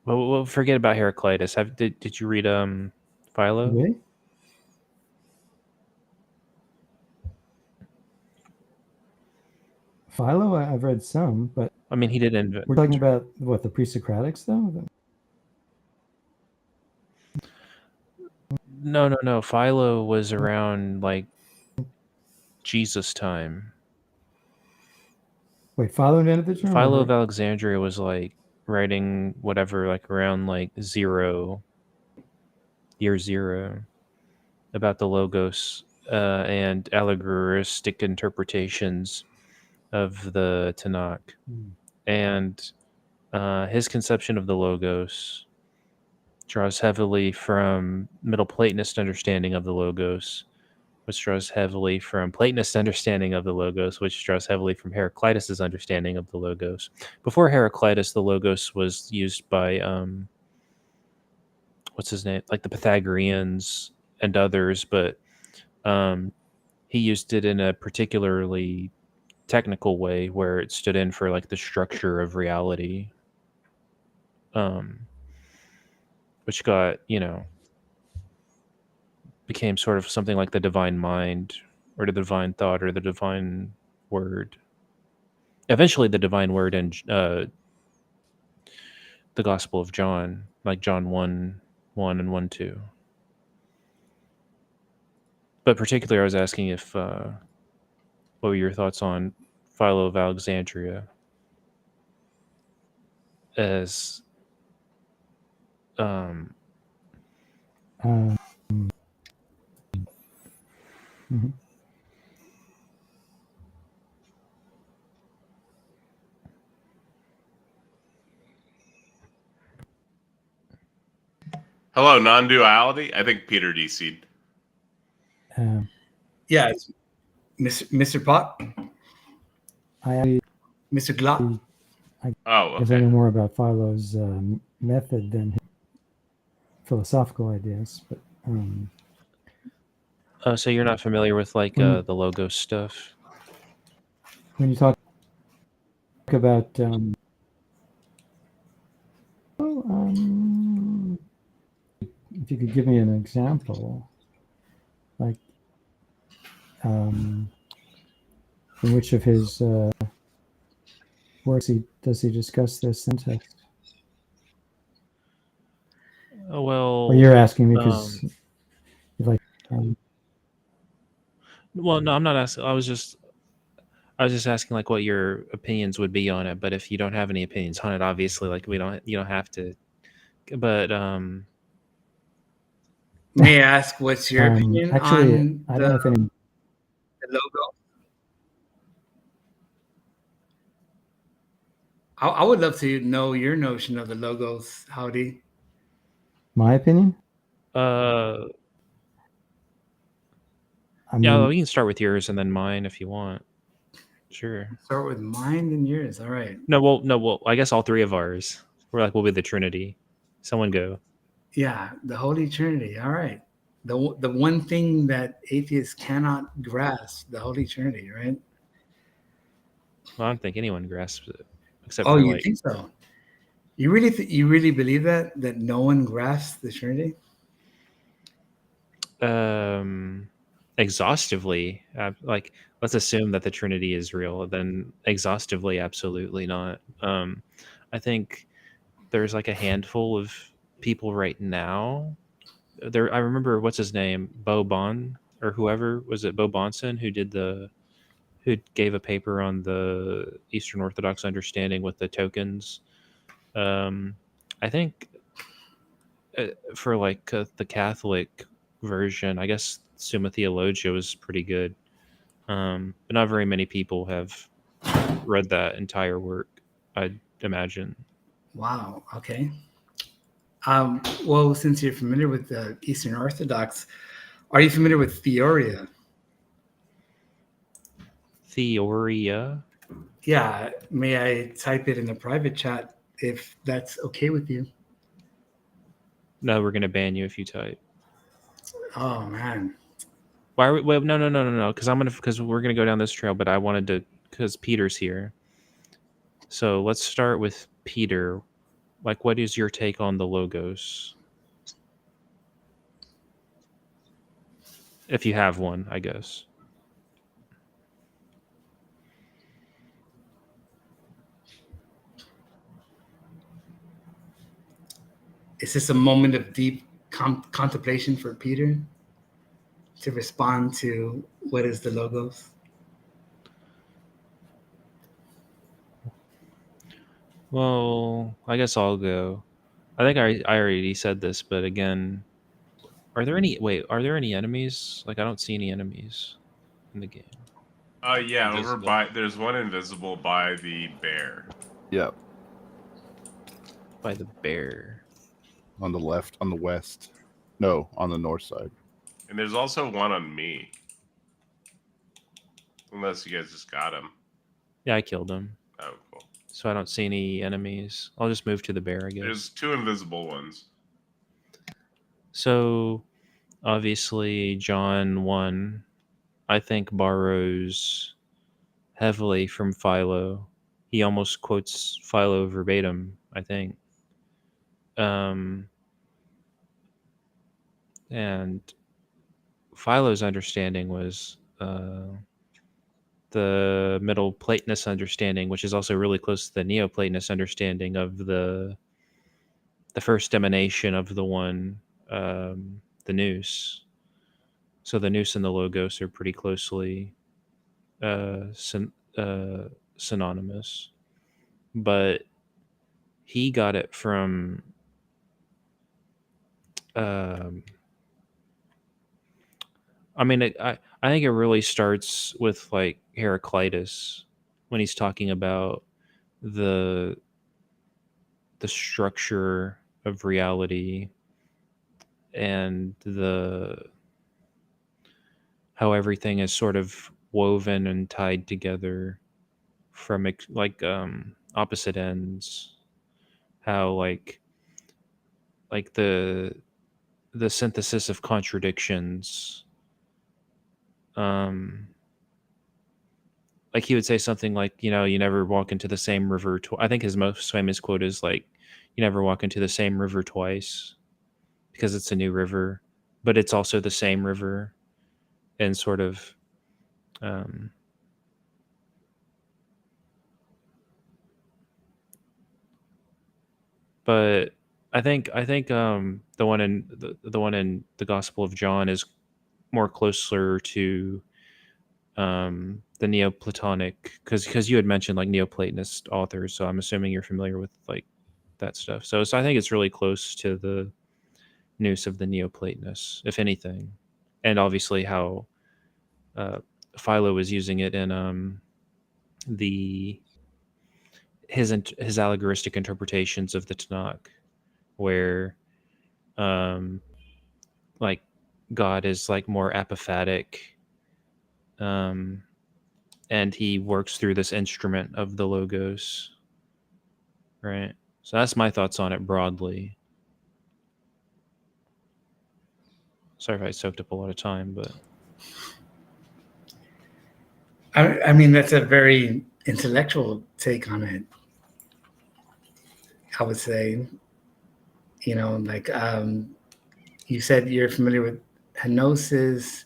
Well, we'll forget about Heraclitus. Did you read Philo? Really? Philo, I've read some, but I mean, he did invent. we're talking about what, the pre-Socratics though? No. Philo was around like Jesus time. Wait, Philo invented the term? Philo or- of Alexandria was like writing whatever, like around like year zero, about the logos and allegoristic interpretations of the Tanakh. Hmm. And his conception of the logos draws heavily from Middle Platonist understanding of the logos, which draws heavily from Platonist understanding of the logos, which draws heavily from Heraclitus's understanding of the logos. Before Heraclitus, the logos was used by what's his name, like the Pythagoreans and others, but he used it in a particularly technical way where it stood in for like the structure of reality, which got, became sort of something like the divine mind or the divine thought or the divine word. Eventually the divine word in the Gospel of John, like John 1:1 and 1:2. But particularly I was asking if what were your thoughts on Philo of Alexandria as mhm. Hello, non-duality. I think Peter DC'd. Yeah, it's Mr. Pot, I Mr. Glock. Oh, guess I okay. know more about Philo's method than his philosophical ideas, but so you're not familiar with like When- the logo stuff? when you talk about if you could give me an example, like in which of his works does he discuss this syntax? Oh, well, Or you're asking me because like well, no, I'm not asking. I was just asking like what your opinions would be on it. But if you don't have any opinions on it, obviously, like you don't have to. But May I ask what's your opinion actually, on I don't know if any. the logo? I would love to know your notion of the logos, Howdy. My opinion? uh, I yeah, mean, we can start with yours and then mine if you want. Sure. Start with mine and yours. All right. No, well, I guess all three of ours. We'll be the Trinity. Someone go. Yeah, the Holy Trinity. All right. The one thing that atheists cannot grasp, the Holy Trinity, right? Well, I don't think anyone grasps it except Oh, for you like. think so? You really believe that no one grasps the Trinity? Exhaustively, like let's assume that the Trinity is real, then exhaustively absolutely not. I think there's like a handful of people right now there. I remember what's his name, Bo Bon or whoever, was it Bo Bonson who gave a paper on the Eastern Orthodox understanding with the tokens. I think for like the Catholic version, I guess Summa Theologia was pretty good. But not very many people have read that entire work, I'd imagine. Wow. Okay. Well, since you're familiar with the Eastern Orthodox, are you familiar with Theoria? Theoria? Yeah. May I type it in the private chat if that's okay with you? No, we're gonna ban you if you type. Oh man. Why? Well, no. Because we're gonna go down this trail. But I wanted to, because Peter's here. So let's start with Peter. Like, what is your take on the logos? If you have one, I guess. Is this a moment of deep contemplation for Peter to respond to what is the logos? Well, I guess I'll go. I think I already said this, but again, are there any enemies? Like I don't see any enemies in the game. Yeah, over Invisible. by there's one invisible by the bear. Yep. By the bear. On the left, on the west. No, on the north side. And there's also one on me. Unless you guys just got him. Yeah, I killed him. Oh, cool. So I don't see any enemies. I'll just move to the bear, I guess. There's two invisible ones. So obviously John 1, I think, borrows heavily from Philo. He almost quotes Philo verbatim, I think. And Philo's understanding was the Middle Platonist understanding, which is also really close to the Neoplatonist understanding of the first emanation of the one, the nous. So the nous and the logos are pretty closely synonymous, but he got it from I mean, I think it really starts with like Heraclitus when he's talking about the structure of reality and the how everything is sort of woven and tied together from like opposite ends. How like the synthesis of contradictions. Like he would say something like, you know, you never walk into the same river. I think his most famous quote is like, you never walk into the same river twice because it's a new river, but it's also the same river, and sort of, but I think the one in the one in the Gospel of John is more closer to the Neoplatonic, because you had mentioned like Neoplatonist authors, so I'm assuming you're familiar with like that stuff. So I think it's really close to the nous of the Neoplatonists, if anything, and obviously how Philo is using it in the his allegoristic interpretations of the Tanakh, where like God is like more apophatic, and he works through this instrument of the logos, right? So that's my thoughts on it broadly. Sorry if I soaked up a lot of time, but I mean, that's a very intellectual take on it. I would say, you know, like you said, you're familiar with henosis,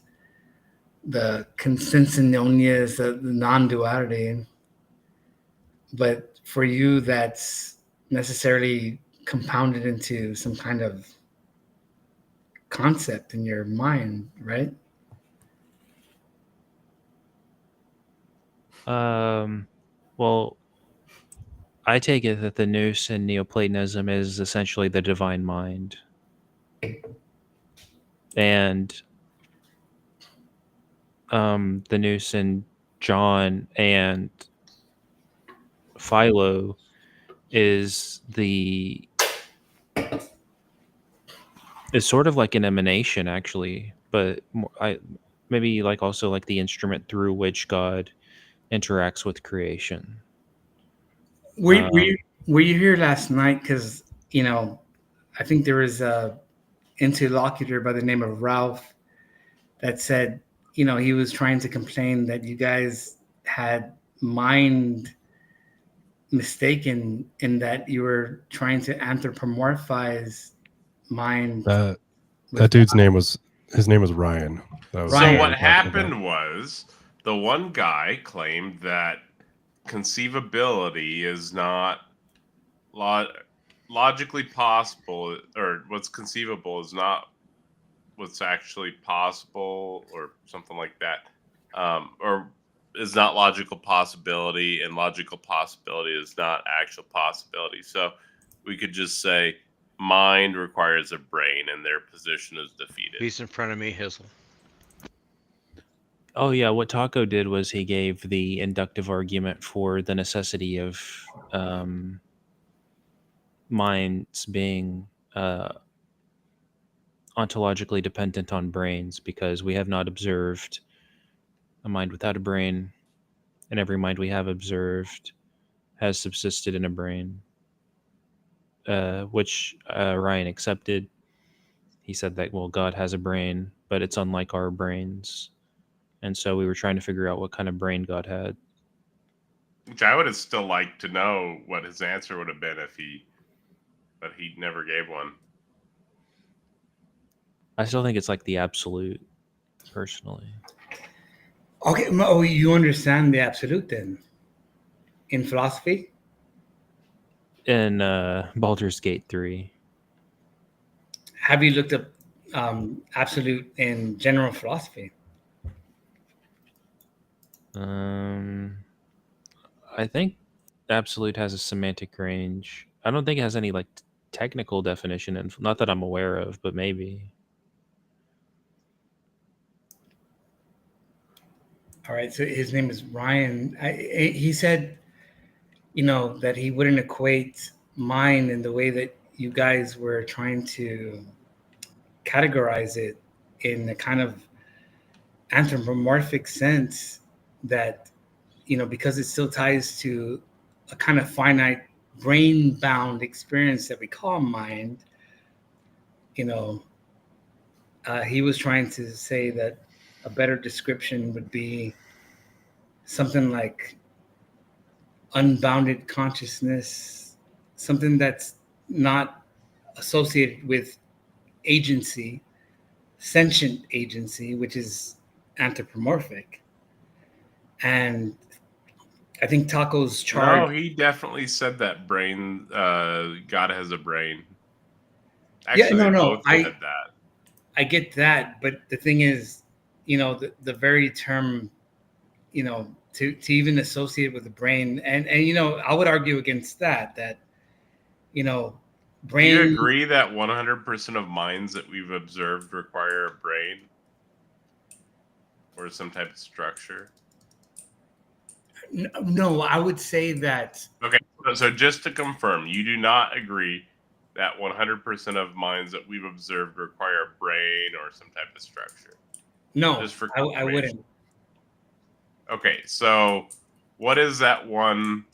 the consensinionias, the non-duality, but for you, that's necessarily compounded into some kind of concept in your mind, right? Well, I take it that the nous in Neoplatonism is essentially the divine mind. And the nous in John and Philo is sort of like an emanation, actually, but maybe like also like the instrument through which God interacts with creation. Were you here last night? Because, you know, I think there was a interlocutor by the name of Ralph that said, you know, he was trying to complain that you guys had mind mistaken in that you were trying to anthropomorphize mind. That dude's name was Ryan. That was So Ryan. what happened was the one guy claimed that conceivability is not logically possible, or what's conceivable is not what's actually possible, or something like that. Or is not logical possibility, and logical possibility is not actual possibility. So we could just say mind requires a brain, and their position is defeated. He's in front of me, Hizzle. Oh yeah, what Taco did was he gave the inductive argument for the necessity of minds being ontologically dependent on brains, because we have not observed a mind without a brain, and every mind we have observed has subsisted in a brain, which Ryan accepted. He said that, well, God has a brain, but it's unlike our brains. And so we were trying to figure out what kind of brain God had. Which I would have still liked to know what his answer would have been but he never gave one. I still think it's like the absolute, personally. Okay, oh, you understand the absolute then in philosophy? In Baldur's Gate 3. Have you looked up absolute in general philosophy? I think absolute has a semantic range. I don't think it has any like technical definition, and not that I'm aware of, but maybe. All right, so his name is Ryan. He said, that he wouldn't equate mind in the way that you guys were trying to categorize it, in a kind of anthropomorphic sense, that because it still ties to a kind of finite brain bound experience that we call mind. He was trying to say that a better description would be something like unbounded consciousness, something that's not associated with agency, sentient agency, which is anthropomorphic. And I think Taco's charge. No, he definitely said that brain. God has a brain. Actually, they both said that. I get that, but the thing is, the very term, to even associate with the brain, and I would argue against that brain. Do you agree that 100% of minds that we've observed require a brain or some type of structure? No, I would say that. Okay, so just to confirm, you do not agree that 100% of minds that we've observed require a brain or some type of structure? No, just for I wouldn't. Okay, so what is that one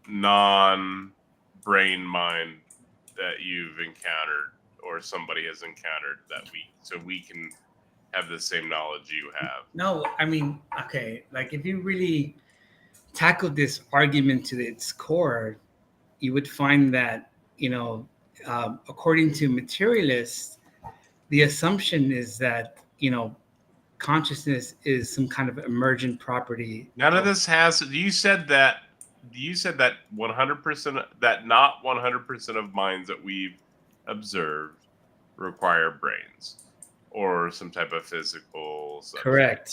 non-brain mind that you've encountered or somebody has encountered that we can have the same knowledge you have? No, I mean, okay, like if you really tackled this argument to its core, you would find that, according to materialists, the assumption is that, consciousness is some kind of emergent property. None of this has. You said that 100%, that not 100% of minds that we've observed require brains or some type of physical substrate. Correct.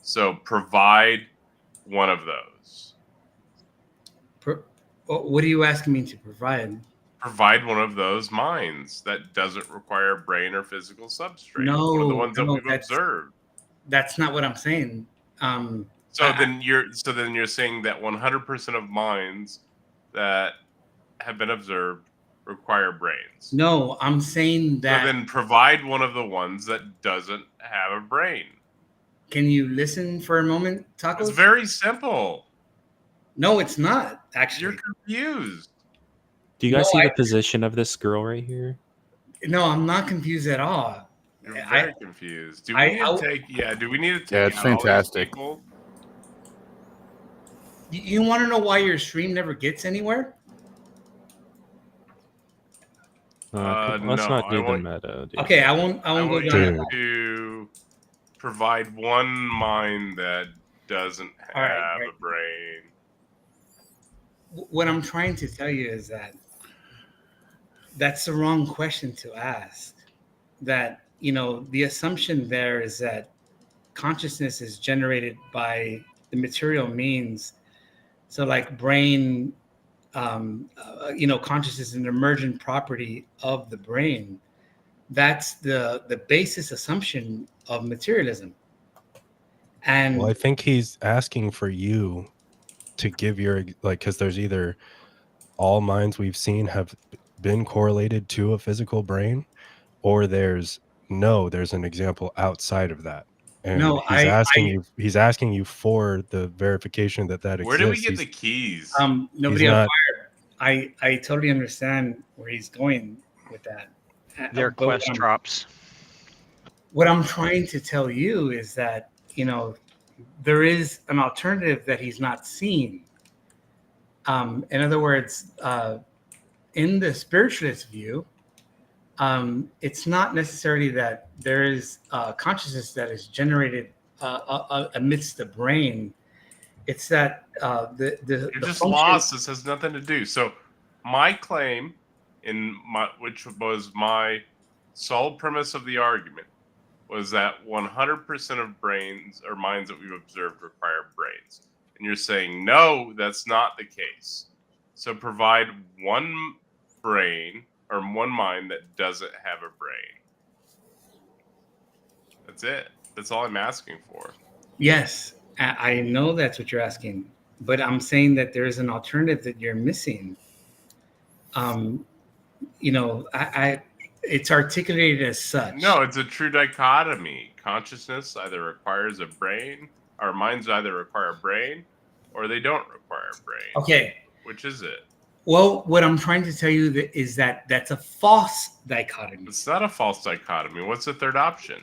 So provide one of those. What are you asking me to provide? Provide one of those minds that doesn't require a brain or physical substrate. No, one of the ones that we've observed. That's not what I'm saying. Then you're saying that 100% of minds that have been observed require brains. No, I'm saying that. So then provide one of the ones that doesn't have a brain. Can you listen for a moment, Tacos? It's very simple. No, it's not, actually. You're confused. Do you guys see the position of this girl right here? No, I'm not confused at all. You're very confused. Do we need to take? Yeah, it's fantastic. You want to know why your stream never gets anywhere? Let's not do the meta. Dude. Okay, I won't go down. To provide one mind that doesn't have a brain. What I'm trying to tell you is that that's the wrong question to ask. That, the assumption there is that consciousness is generated by the material means. So, like brain, consciousness is an emergent property of the brain. That's the basis assumption of materialism. And Well, I think he's asking for you to give your because there's either all minds we've seen have been correlated to a physical brain, or there's an example outside of that. And no, he's asking you for the verification that Where do we exists. get the keys? Nobody not- acquired. I totally understand where he's going with that. They're But quest drops. what I'm trying to tell you is that, there is an alternative that he's not seen. In other words, in the spiritualist view, it's not necessarily that there is consciousness that is generated amidst the brain. It's that You're the just function- lost. This has nothing to do. So my claim, which was my sole premise of the argument, was that 100% of brains or minds that we've observed require brains. And you're saying, no, that's not the case. So provide one brain or one mind that doesn't have a brain. That's it. That's all I'm asking for. Yes, I know that's what you're asking, but I'm saying that there's an alternative that you're missing. It's articulated as such. No, it's a true dichotomy. Consciousness either requires a brain, or minds either require a brain, or they don't require a brain. Okay. Which is it? Well, what I'm trying to tell you is that that's a false dichotomy. It's not a false dichotomy. What's the third option?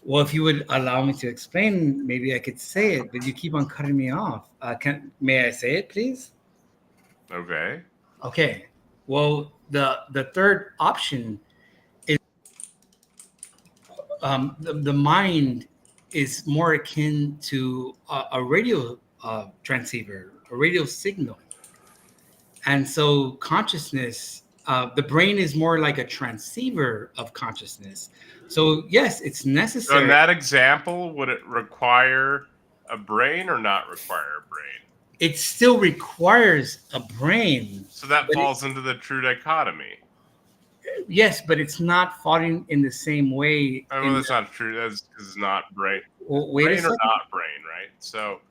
Well, if you would allow me to explain, maybe I could say it, but you keep on cutting me off. May I say it, please? Okay. Okay. Well, the third option is the mind is more akin to a radio transceiver, a radio signal. And so consciousness, the brain is more like a transceiver of consciousness. So yes, it's necessary. So in that example, would it require a brain or not require a brain? It still requires a brain. So that falls into the true dichotomy. Yes, but it's not falling in the same way. Oh, well, that's not true. That's because it's not brain. Well, wait brain a or second. not brain, right? So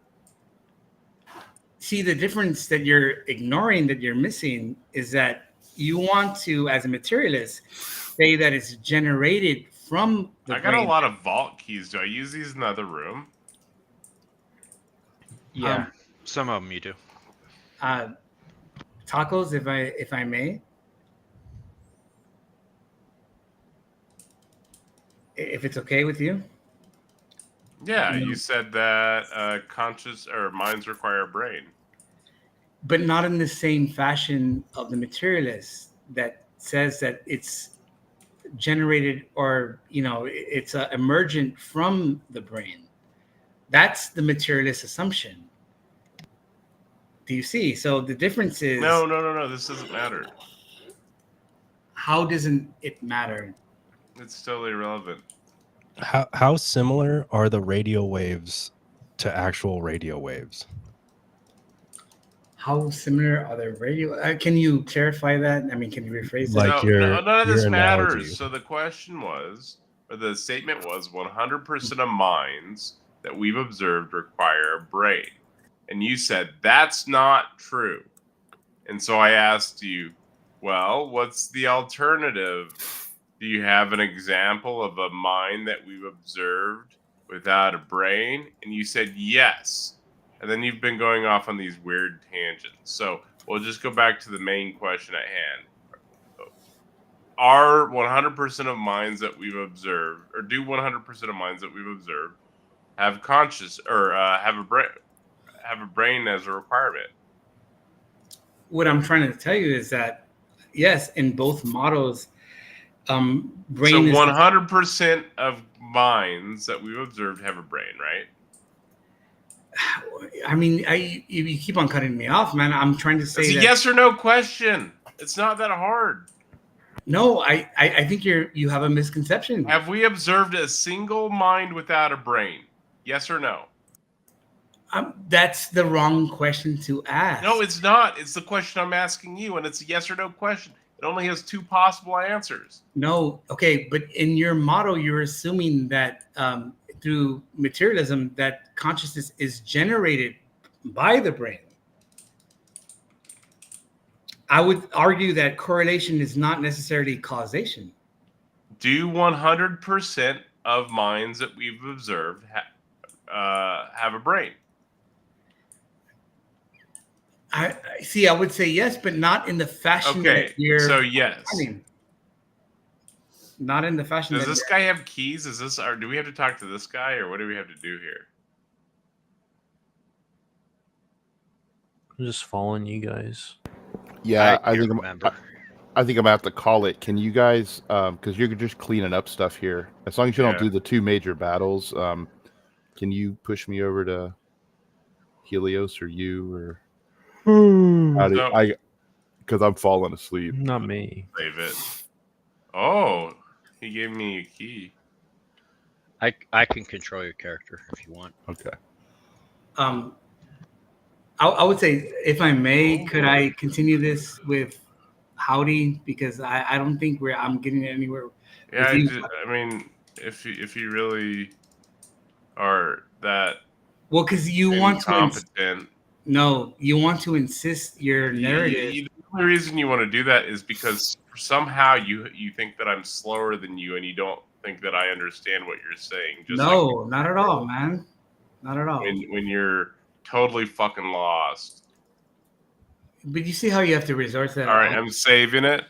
see, the difference that you're ignoring, that you're missing, is that you want to, as a materialist, say that it's generated from the I got brain. a lot of vault keys. Do I use these in the other room? Yeah, some of them you do. Tacos, if I may. If it's okay with you. Yeah, you said that conscious or minds require a brain. But not in the same fashion of the materialist that says that it's generated or, it's emergent from the brain. That's the materialist assumption. Do you see? So the difference is... No. This doesn't matter. How doesn't it matter? It's totally irrelevant. How similar are the radio waves to actual radio waves? How similar are the radio? Can you clarify that? I mean, can you rephrase that? Like none of this analogy. matters. So the question was, or the statement was, 100% of minds that we've observed require a brain. And you said, that's not true. And so I asked you, well, what's the alternative? Do you have an example of a mind that we've observed without a brain? And you said yes. And then you've been going off on these weird tangents. So we'll just go back to the main question at hand. Are 100% of minds that we've observed, or do 100% of minds that we've observed have conscious or have a brain as a requirement? What I'm trying to tell you is that, yes, in both models, brain so is 100% of minds that we've observed have a brain, right? I mean, you keep on cutting me off, man. I'm trying to say It's a that, yes or no question. It's not that hard. No, I think you have a misconception. Have we observed a single mind without a brain? Yes or no? That's the wrong question to ask. No, it's not. It's the question I'm asking you, and it's a yes or no question. It only has two possible answers. No, okay, but in your model, you're assuming that through materialism, that consciousness is generated by the brain. I would argue that correlation is not necessarily causation. Do 100% of minds that we've observed have a brain? I see. I would say yes, but not in the fashion Okay, that you're. so yes. planning. Not in the fashion. Does that this guy have keys? Is this, or do we have to talk to this guy, or what do we have to do here? I'm just following you guys. Yeah, I can't think remember. I think I'm gonna have to call it. Can you guys, because you're just cleaning up stuff here. As long as you don't do the two major battles, can you push me over to Helios or you or? Because I'm falling asleep. Not me. Save it. Oh, he gave me a key. I can control your character if you want. Okay. I would say, if I may, could I continue this with Howdy, because I don't think I'm getting anywhere. Yeah, with you. I mean, if you really are that Well, because you want to. incompetent. No, you want to insist your narrative. The only reason you want to do that is because somehow you think that I'm slower than you, and you don't think that I understand what you're saying. Just No, not at all, man. Not at all. when you're totally fucking lost. But you see how you have to resort to that. All right, I'm saving it,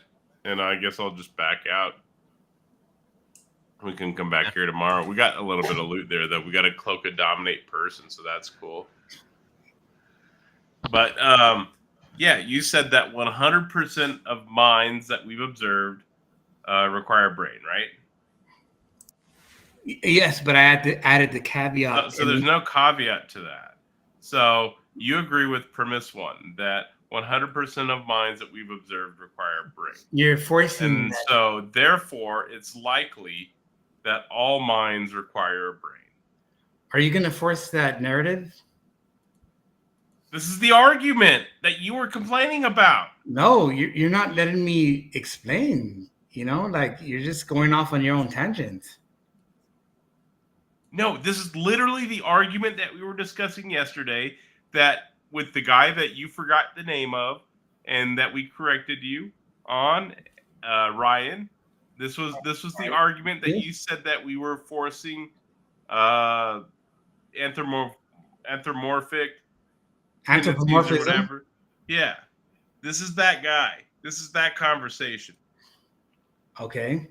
and I guess I'll just back out. We can come back here tomorrow. We got a little bit of loot there, though. We got a cloak of dominate person, so that's cool. But yeah, you said that 100% of minds that we've observed require a brain, right? Yes, but I added the caveat. So there's no caveat to that. So you agree with premise one that 100% of minds that we've observed require a brain. You're forcing. And so therefore, it's likely that all minds require a brain. Are you going to force that narrative? This is the argument that you were complaining about. No, you're not letting me explain. You know, like you're just going off on your own tangent. No, this is literally the argument that we were discussing yesterday, that with the guy that you forgot the name of and that we corrected you on, Ryan. This was the argument that you said that we were forcing anthropomorphism or whatever. Yeah. This is that guy. This is that conversation. Okay.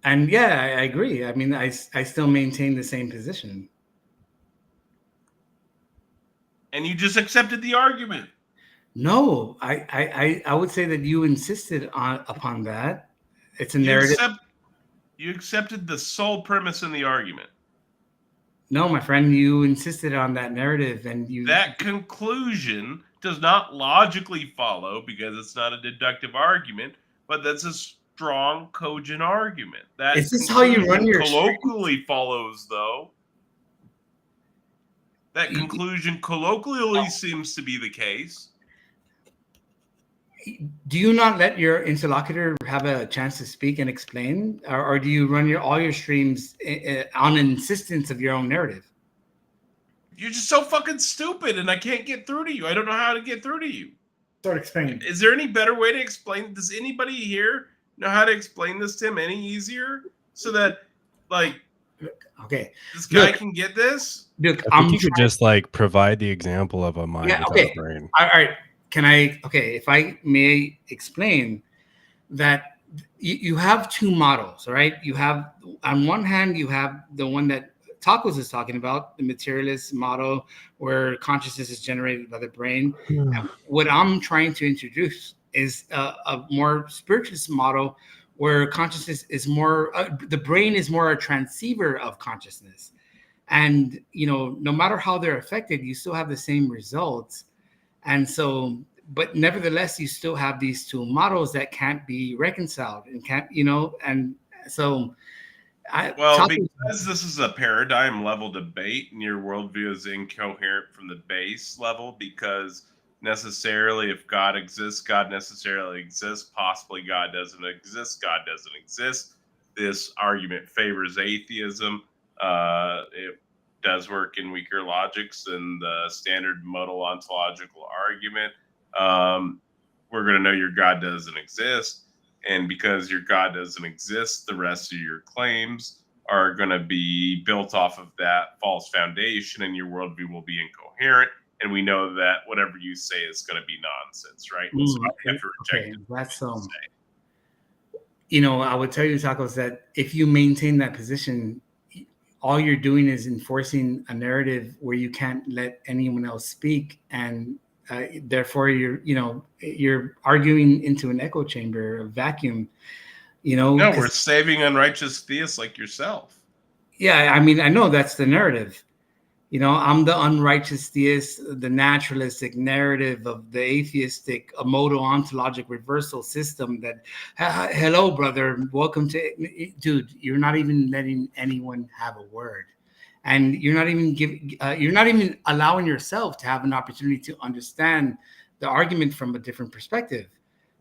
And yeah, I agree. I mean, I still maintain the same position. And you just accepted the argument. No, I would say that you insisted upon that. It's a narrative. You accepted the sole premise in the argument. No, my friend, you insisted on that narrative, and that conclusion does not logically follow because it's not a deductive argument, but that's a strong, cogent argument. That is this how you run your colloquially follows, though. That conclusion colloquially seems to be the case. Do you not let your interlocutor have a chance to speak and explain, or do you run all your streams on insistence of your own narrative? You're just so fucking stupid, and I can't get through to you. I don't know how to get through to you. Start explaining. Is there any better way to explain? Does anybody here know how to explain this to him any easier so that, like, okay, this guy can get this? Look, I think you could just like provide the example of a mind without a brain. All right. Can I? Okay, if I may explain that you have two models, all right? You have, on one hand, you have the one that Tacos is talking about, the materialist model where consciousness is generated by the brain. What I'm trying to introduce is a more spiritualist model where consciousness is more, the brain is more a transceiver of consciousness. And, you know, no matter how they're affected, you still have the same results. And so, but nevertheless, you still have these two models that can't be reconciled and can't, you know, and so Well, because this is a paradigm level debate and your worldview is incoherent from the base level, because necessarily if God exists, God necessarily exists, possibly God doesn't exist, God doesn't exist. This argument favors atheism. It does work in weaker logics than the standard modal ontological argument. We're going to know your God doesn't exist. And because your God doesn't exist, the rest of your claims are going to be built off of that false foundation, and your worldview will be incoherent. And we know that whatever you say is going to be nonsense, right? So you have to reject it. That's I would tell you, Tacos, that if you maintain that position, all you're doing is enforcing a narrative where you can't let anyone else speak, and therefore you're arguing into an echo chamber, a vacuum. No, we're saving unrighteous theists like yourself. Yeah, I mean, I know that's the narrative. I'm the unrighteous theist, the naturalistic narrative of the atheistic, a modal ontologic reversal system that, hello, brother, welcome to, dude, you're not even letting anyone have a word. And you're not even allowing yourself to have an opportunity to understand the argument from a different perspective.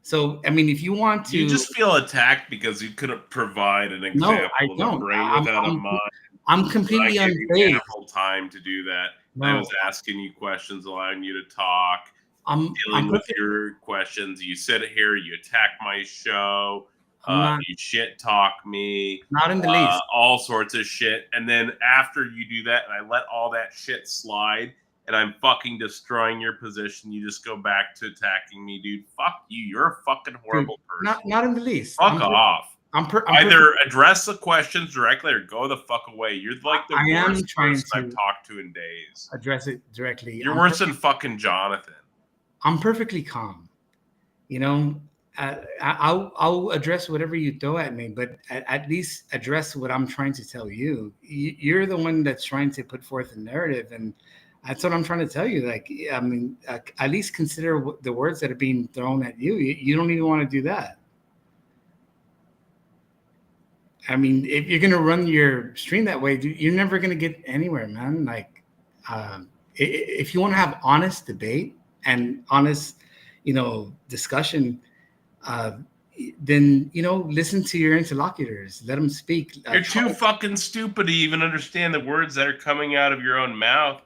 So, I mean, if you want to... You just feel attacked because you couldn't provide an example of a brain without a mind. I'm completely unfazed. I gave you ample time to do that. No. I was asking you questions, allowing you to talk, dealing with your questions. You sit here, you attack my show, you shit talk me, not in the least, all sorts of shit. And then after you do that, and I let all that shit slide, and I'm fucking destroying your position, you just go back to attacking me, dude. Fuck you. You're a fucking horrible person. Not in the least. Fuck off. Either address the questions directly or go the fuck away. You're like the worst person I've talked to in days. Address it directly. You're worse than fucking Jonathan. I'm perfectly calm. I'll address whatever you throw at me, but at least address what I'm trying to tell you. You're the one that's trying to put forth a narrative, and that's what I'm trying to tell you. Like, I mean, at least consider the words that are being thrown at you. You don't even want to do that. I mean, if you're gonna run your stream that way, you're never gonna get anywhere, man. Like, if you want to have honest debate and honest, discussion, then listen to your interlocutors. Let them speak. You're too fucking stupid to even understand the words that are coming out of your own mouth.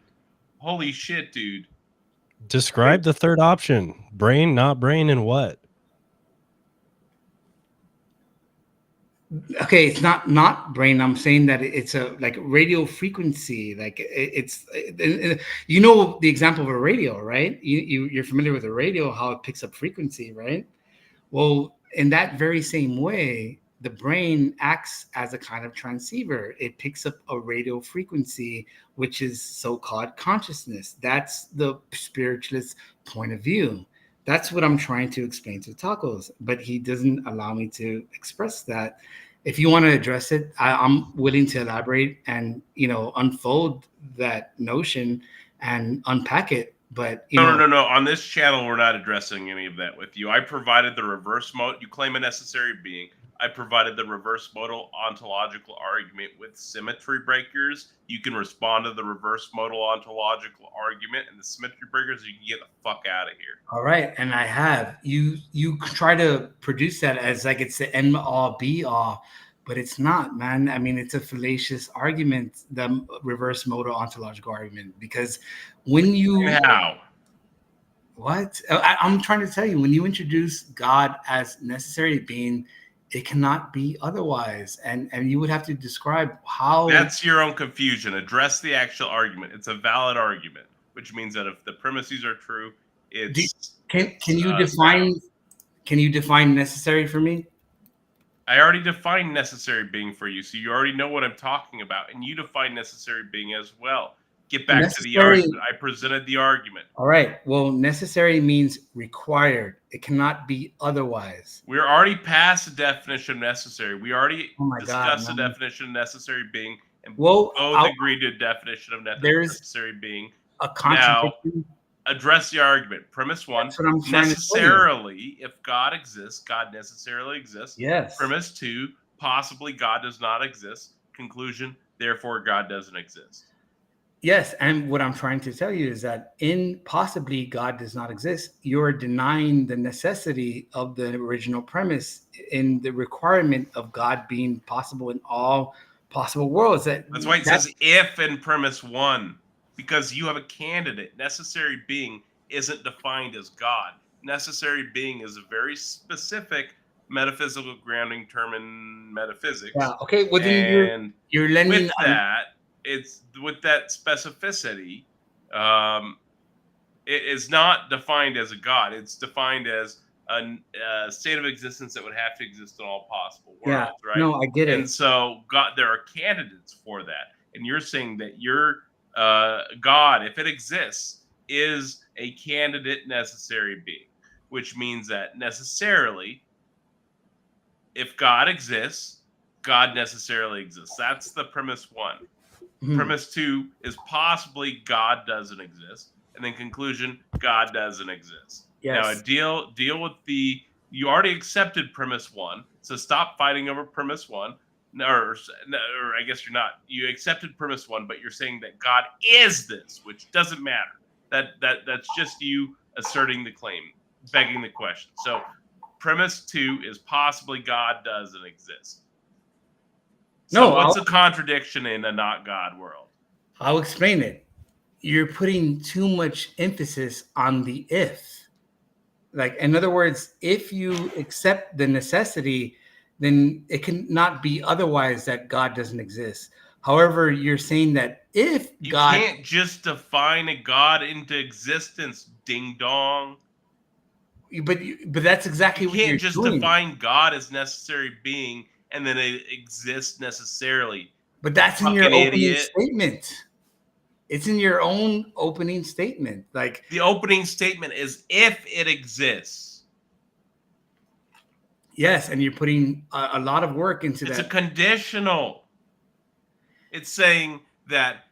Holy shit, dude! Describe the third option: brain, not brain, and what? Okay, it's not brain. I'm saying that it's a like radio frequency. Like it's the example of a radio, right? You're familiar with a radio, how it picks up frequency, right? Well, in that very same way, the brain acts as a kind of transceiver. It picks up a radio frequency, which is so-called consciousness. That's the spiritualist point of view. That's what I'm trying to explain to Tacos, but he doesn't allow me to express that. If you want to address it, I'm willing to elaborate and, unfold that notion and unpack it. But no. On this channel, we're not addressing any of that with you. I provided the reverse mode. You claim a necessary being. I provided the reverse modal ontological argument with symmetry breakers. You can respond to the reverse modal ontological argument and the symmetry breakers. You can get the fuck out of here. All right, and I have. You try to produce that as like it's the end all be all, but it's not, man. I mean, it's a fallacious argument, the reverse modal ontological argument, because when you what I'm trying to tell you, when you introduce God as necessary being, it cannot be otherwise, and you would have to describe how. That's your own confusion. Address the actual argument. It's a valid argument, which means that if the premises are true, it's can you define necessary for me? I already defined necessary being for you, so you already know what I'm talking about, and you define necessary being as well. Get back to the argument. I presented the argument. All right. Well, necessary means required. It cannot be otherwise. We're already past the definition of necessary. We already discussed the definition of necessary being, and both agreed to a definition of necessary being. Now, address the argument. Premise one, necessarily, if God exists, God necessarily exists. Yes. Premise two, possibly God does not exist. Conclusion, therefore God doesn't exist. Yes, and what I'm trying to tell you is that in possibly God does not exist, you're denying the necessity of the original premise in the requirement of God being possible in all possible worlds. That's why it says if in premise 1, because you have a candidate. Necessary being isn't defined as God. Necessary being is a very specific metaphysical grounding term in metaphysics. Yeah. Okay. Well, then you're lending with that. It's with that specificity. It is not defined as a God. It's defined as a state of existence that would have to exist in all possible worlds, right? No, I get it. And so, God, there are candidates for that. And you're saying that your God, if it exists, is a candidate necessary being, which means that necessarily, if God exists, God necessarily exists. That's the premise 1. Premise 2 is possibly God doesn't exist, and then conclusion, God doesn't exist. Yes. Now deal with you already accepted premise 1, so stop fighting over premise 1. Or I guess you're not. You accepted premise 1, but you're saying that God is this, which doesn't matter. That's just you asserting the claim, begging the question. So premise 2 is possibly God doesn't exist. So what's the contradiction in a not God world? I'll explain it. You're putting too much emphasis on the if. Like, in other words, if you accept the necessity, then it can not be otherwise that God doesn't exist. However, you're saying that if you God... You can't just define a God into existence, ding dong. But that's exactly what you're doing. You can't just define God as necessary being and then it exists necessarily. But that's in your opening statement. It's in your own opening statement. Like, the opening statement is if it exists. Yes, and you're putting a lot of work into that. It's a conditional. It's saying that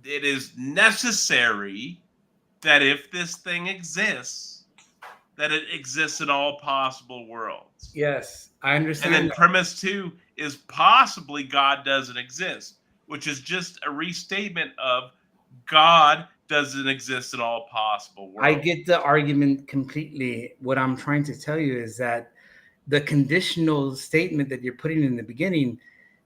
it is necessary that if this thing exists, that it exists in all possible worlds. Yes, I understand. And then premise 2 is possibly God doesn't exist, which is just a restatement of God doesn't exist in all possible worlds. I get the argument completely. What I'm trying to tell you is that the conditional statement that you're putting in the beginning,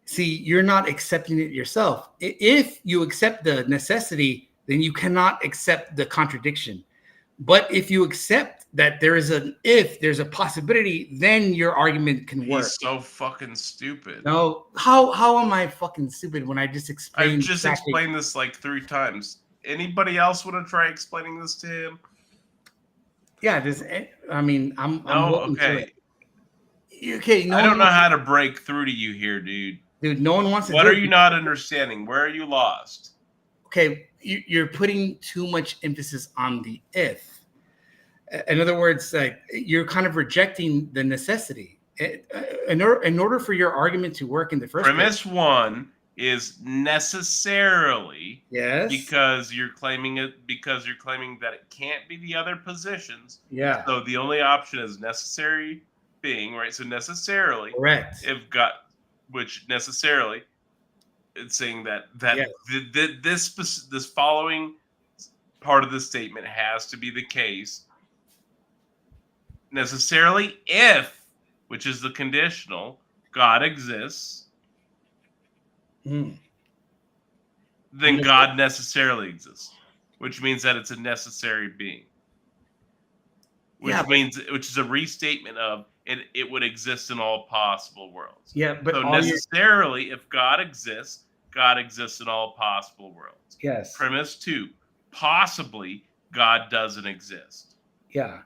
see, you're not accepting it yourself. If you accept the necessity, then you cannot accept the contradiction. But if you accept that there's a possibility, then your argument can work. He's so fucking stupid. No, how am I fucking stupid when I just explained? I've just explained this like 3 times. Anybody else want to try explaining this to him? Yeah, I'm okay. Okay, I don't know how to break through to you here, dude. Dude, no one wants to. What are you not understanding? Where are you lost? Okay, you're putting too much emphasis on the if. In other words, like, you're kind of rejecting the necessity. In order for your argument to work in the first premise place, 1 is necessarily, yes, because you're claiming that it can't be the other positions. Yeah. So the only option is necessary being, right? So necessarily, correct. If God, which necessarily, it's saying that yes, this following part of the statement has to be the case. Necessarily, if, which is the conditional, God exists, then God necessarily exists, which means that it's a necessary being. Which is a restatement of it would exist in all possible worlds. Yeah, but so necessarily, if God exists in all possible worlds. Yes. Premise 2, possibly God doesn't exist. Yeah.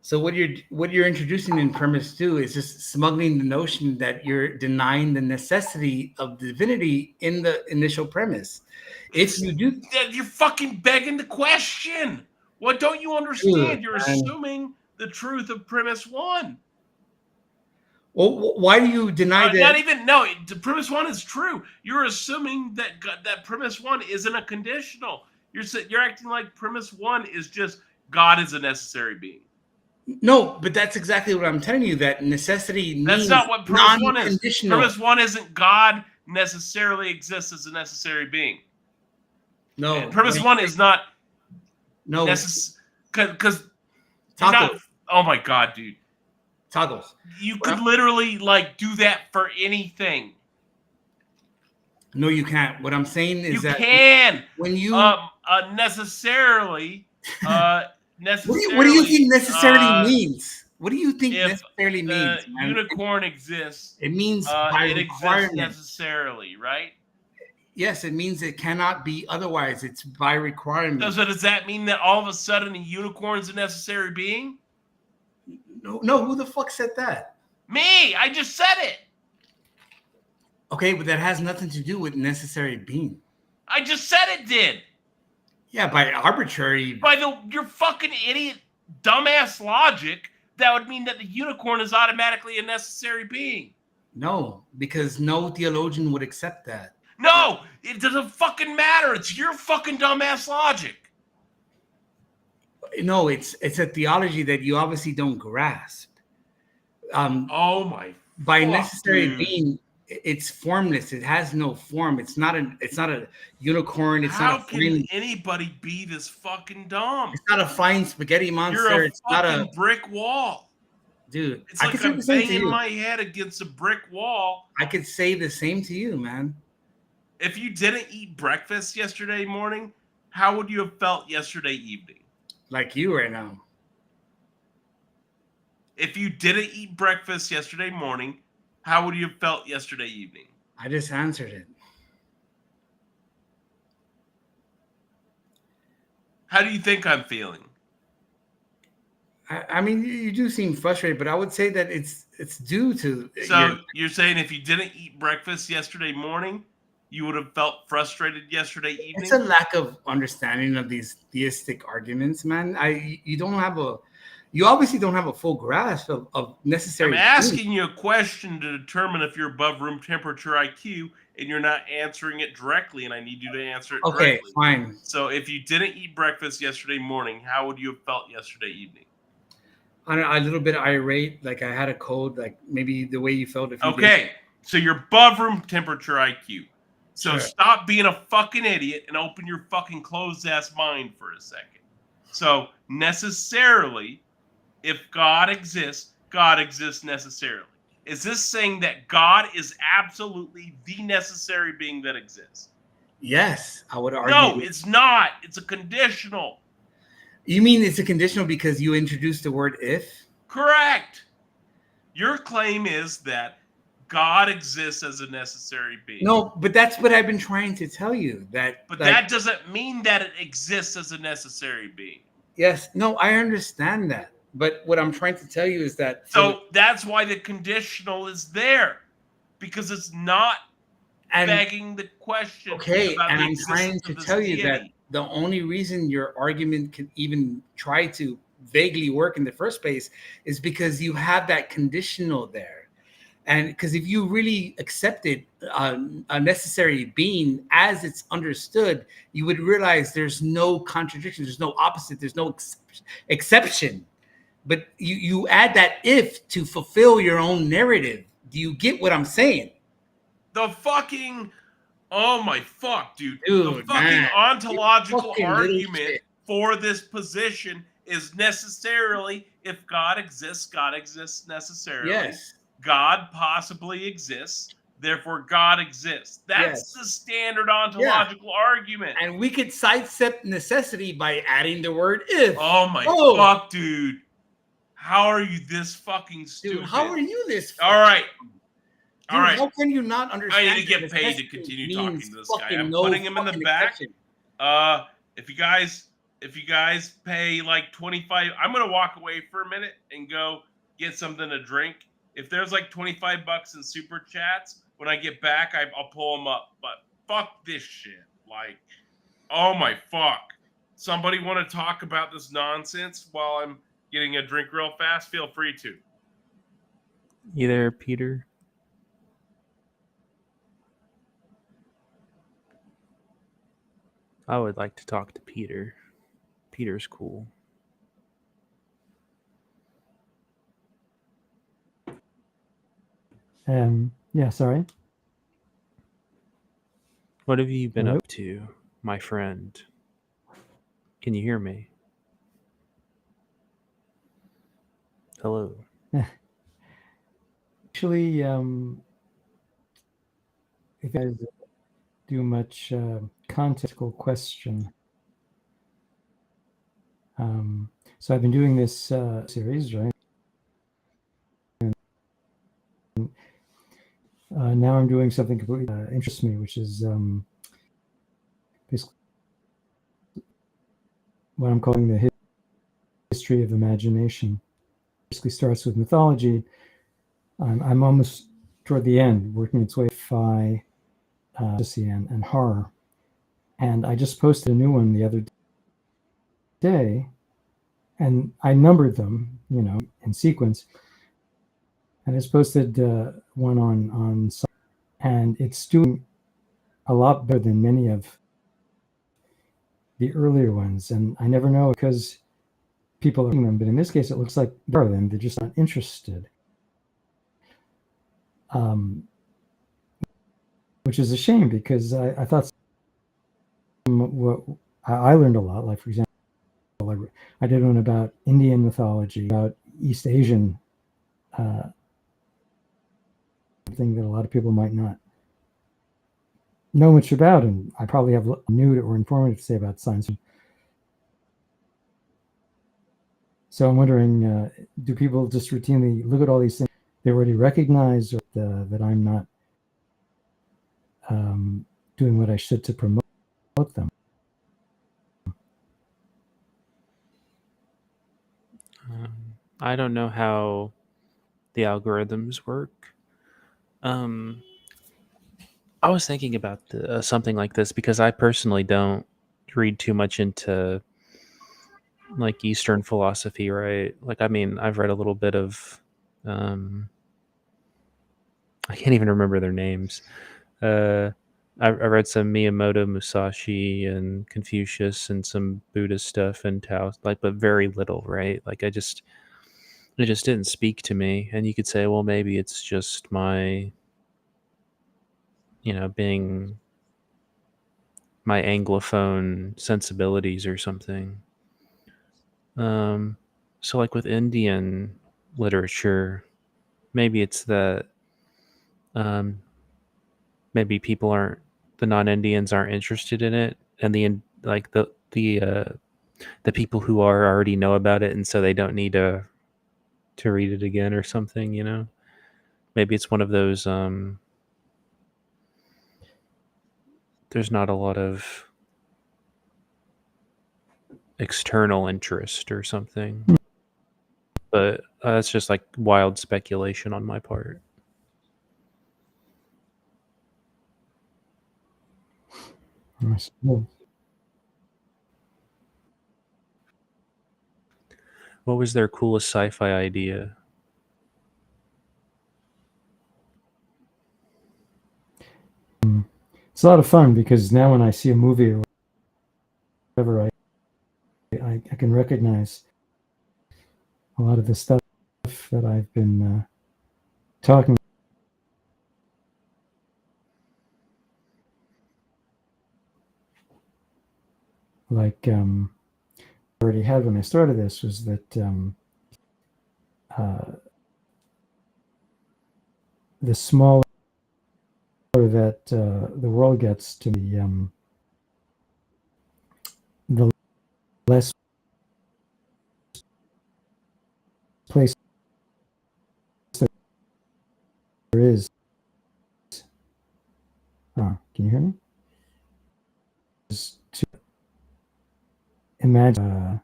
So what you're introducing in premise 2 is just smuggling the notion that you're denying the necessity of divinity in the initial premise. If you do, you're fucking begging the question. What don't you understand? You're assuming the truth of premise 1. Well, why do you deny that? The premise 1 is true. You're assuming that premise 1 isn't a conditional. You're acting like premise 1 is just God is a necessary being. No, but that's exactly what I'm telling you. That necessity means That's not what premise 1 is. non-conditional. Premise 1 isn't God necessarily exists as a necessary being. No, Premise 1 is not no because tacos. Oh my god, dude! Tacos. You could literally like do that for anything. No, you can't. What I'm saying is You that can when you necessarily what do you think necessarily means? What do you think if necessarily means? Man? Unicorn exists, It means by it exists requirement. necessarily, right? Yes, it means it cannot be otherwise. It's by requirement. So does that mean that all of a sudden a unicorn's a necessary being? No, who the fuck said that? Me, I just said it. Okay, but that has nothing to do with necessary being. I just said it did. Yeah, by arbitrary. By your fucking idiot, dumbass logic, that would mean that the unicorn is automatically a necessary being. No, because no theologian would accept that. No, it doesn't fucking matter. It's your fucking dumbass logic. No, it's a theology that you obviously don't grasp. Oh my! By necessary being, it's formless. It has no form. It's not a unicorn. It's How not a can anybody be this fucking dumb? It's not a flying spaghetti monster. You're a it's fucking not a brick wall, dude. It's like I'm banging my head against a brick wall. I could say the same to you, man. If you didn't eat breakfast yesterday morning, how would you have felt yesterday evening? Like you right now. If you didn't eat breakfast yesterday morning, how would you have felt yesterday evening? I just answered it. How do you think I'm feeling? I mean, you do seem frustrated, but I would say that it's due to. So you're saying if you didn't eat breakfast yesterday morning, you would have felt frustrated yesterday evening? It's a lack of understanding of these theistic arguments, man. You obviously don't have a full grasp of necessary. I'm asking you a question to determine if you're above room temperature IQ, and you're not answering it directly, and I need you to answer it directly. Okay, fine. So if you didn't eat breakfast yesterday morning, how would you have felt yesterday evening? A little bit irate, like I had a cold, like maybe the way you felt if you did. So you're above room temperature IQ. So stop being a fucking idiot and open your fucking closed ass mind for a second. So necessarily, if God exists necessarily. Is this saying that God is absolutely the necessary being that exists? Yes, I would argue. No, it's not. It's a conditional. You mean it's a conditional because you introduced the word if? Correct. Your claim is that God exists as a necessary being. No, but that's what I've been trying to tell you. But that doesn't mean that it exists as a necessary being. Yes. No, I understand that. But what I'm trying to tell you is that... So that's why the conditional is there. Because it's not begging the question. Okay, and I'm trying to tell you that the only reason your argument can even try to vaguely work in the first place is because you have that conditional there. And because if you really accepted a necessary being as it's understood, you would realize there's no contradiction, there's no opposite, there's no exception. But you add that if to fulfill your own narrative. Do you get what I'm saying? The fucking, oh my fuck, dude. The fucking ontological argument for this position is necessarily, if God exists necessarily. Yes. God possibly exists, therefore God exists. That's the standard ontological argument. And we could sidestep necessity by adding the word if. Oh my fuck, dude. How are you this fucking stupid? Dude, how are you this All right. Dude, all right. How can you not understand? I need to get paid to continue talking to this guy. I'm putting him in the back. If you guys pay like 25, I'm gonna walk away for a minute and go get something to drink. If there's like 25 bucks in super chats, when I get back, I'll pull them up. But fuck this shit. Like, oh my fuck. Somebody want to talk about this nonsense while I'm getting a drink real fast? Feel free to. You there, Peter? I would like to talk to Peter. Peter's cool. Yeah, sorry. What have you been Hello? up to, my friend? Can you hear me? Hello. Actually, if you guys do much contextual question, so I've been doing this series, right? Now I'm doing something completely interests me, which is basically what I'm calling the history of imagination. Basically starts with mythology. I'm almost toward the end, working its way by fantasy and horror. And I just posted a new one the other day, and I numbered them, in sequence. And I just posted one on, and it's doing a lot better than many of the earlier ones. And I never know because people are reading them, but in this case, it looks like there are them. They're just not interested. Which is a shame because I thought I learned a lot. Like, for example, I did one about Indian mythology, about East Asian, thing that a lot of people might not know much about, and I probably have new or informative to say about science. So I'm wondering, do people just routinely look at all these things they already recognize, or that I'm not doing what I should to promote them? I don't know how the algorithms work. I was thinking about something like this because I personally don't read too much into like Eastern philosophy, right? Like, I mean, I've read a little bit of, I can't even remember their names. I read some Miyamoto Musashi and Confucius and some Buddhist stuff and Tao, like, but very little, right? Like, it just didn't speak to me. And you could say, well, maybe it's just my, being my Anglophone sensibilities or something. So like with Indian literature, maybe it's that maybe the non-Indians aren't interested in it, and the people who are already know about it, and so they don't need to read it again or something. Maybe it's one of those. There's not a lot of external interest or something, but that's just like wild speculation on my part. I suppose. What was their coolest sci-fi idea? It's a lot of fun because now when I see a movie or whatever, I can recognize a lot of the stuff that I've been talking. Like, I already had when I started this was that the smaller that the world gets to be, the less place there is. Can you hear me? Is to imagine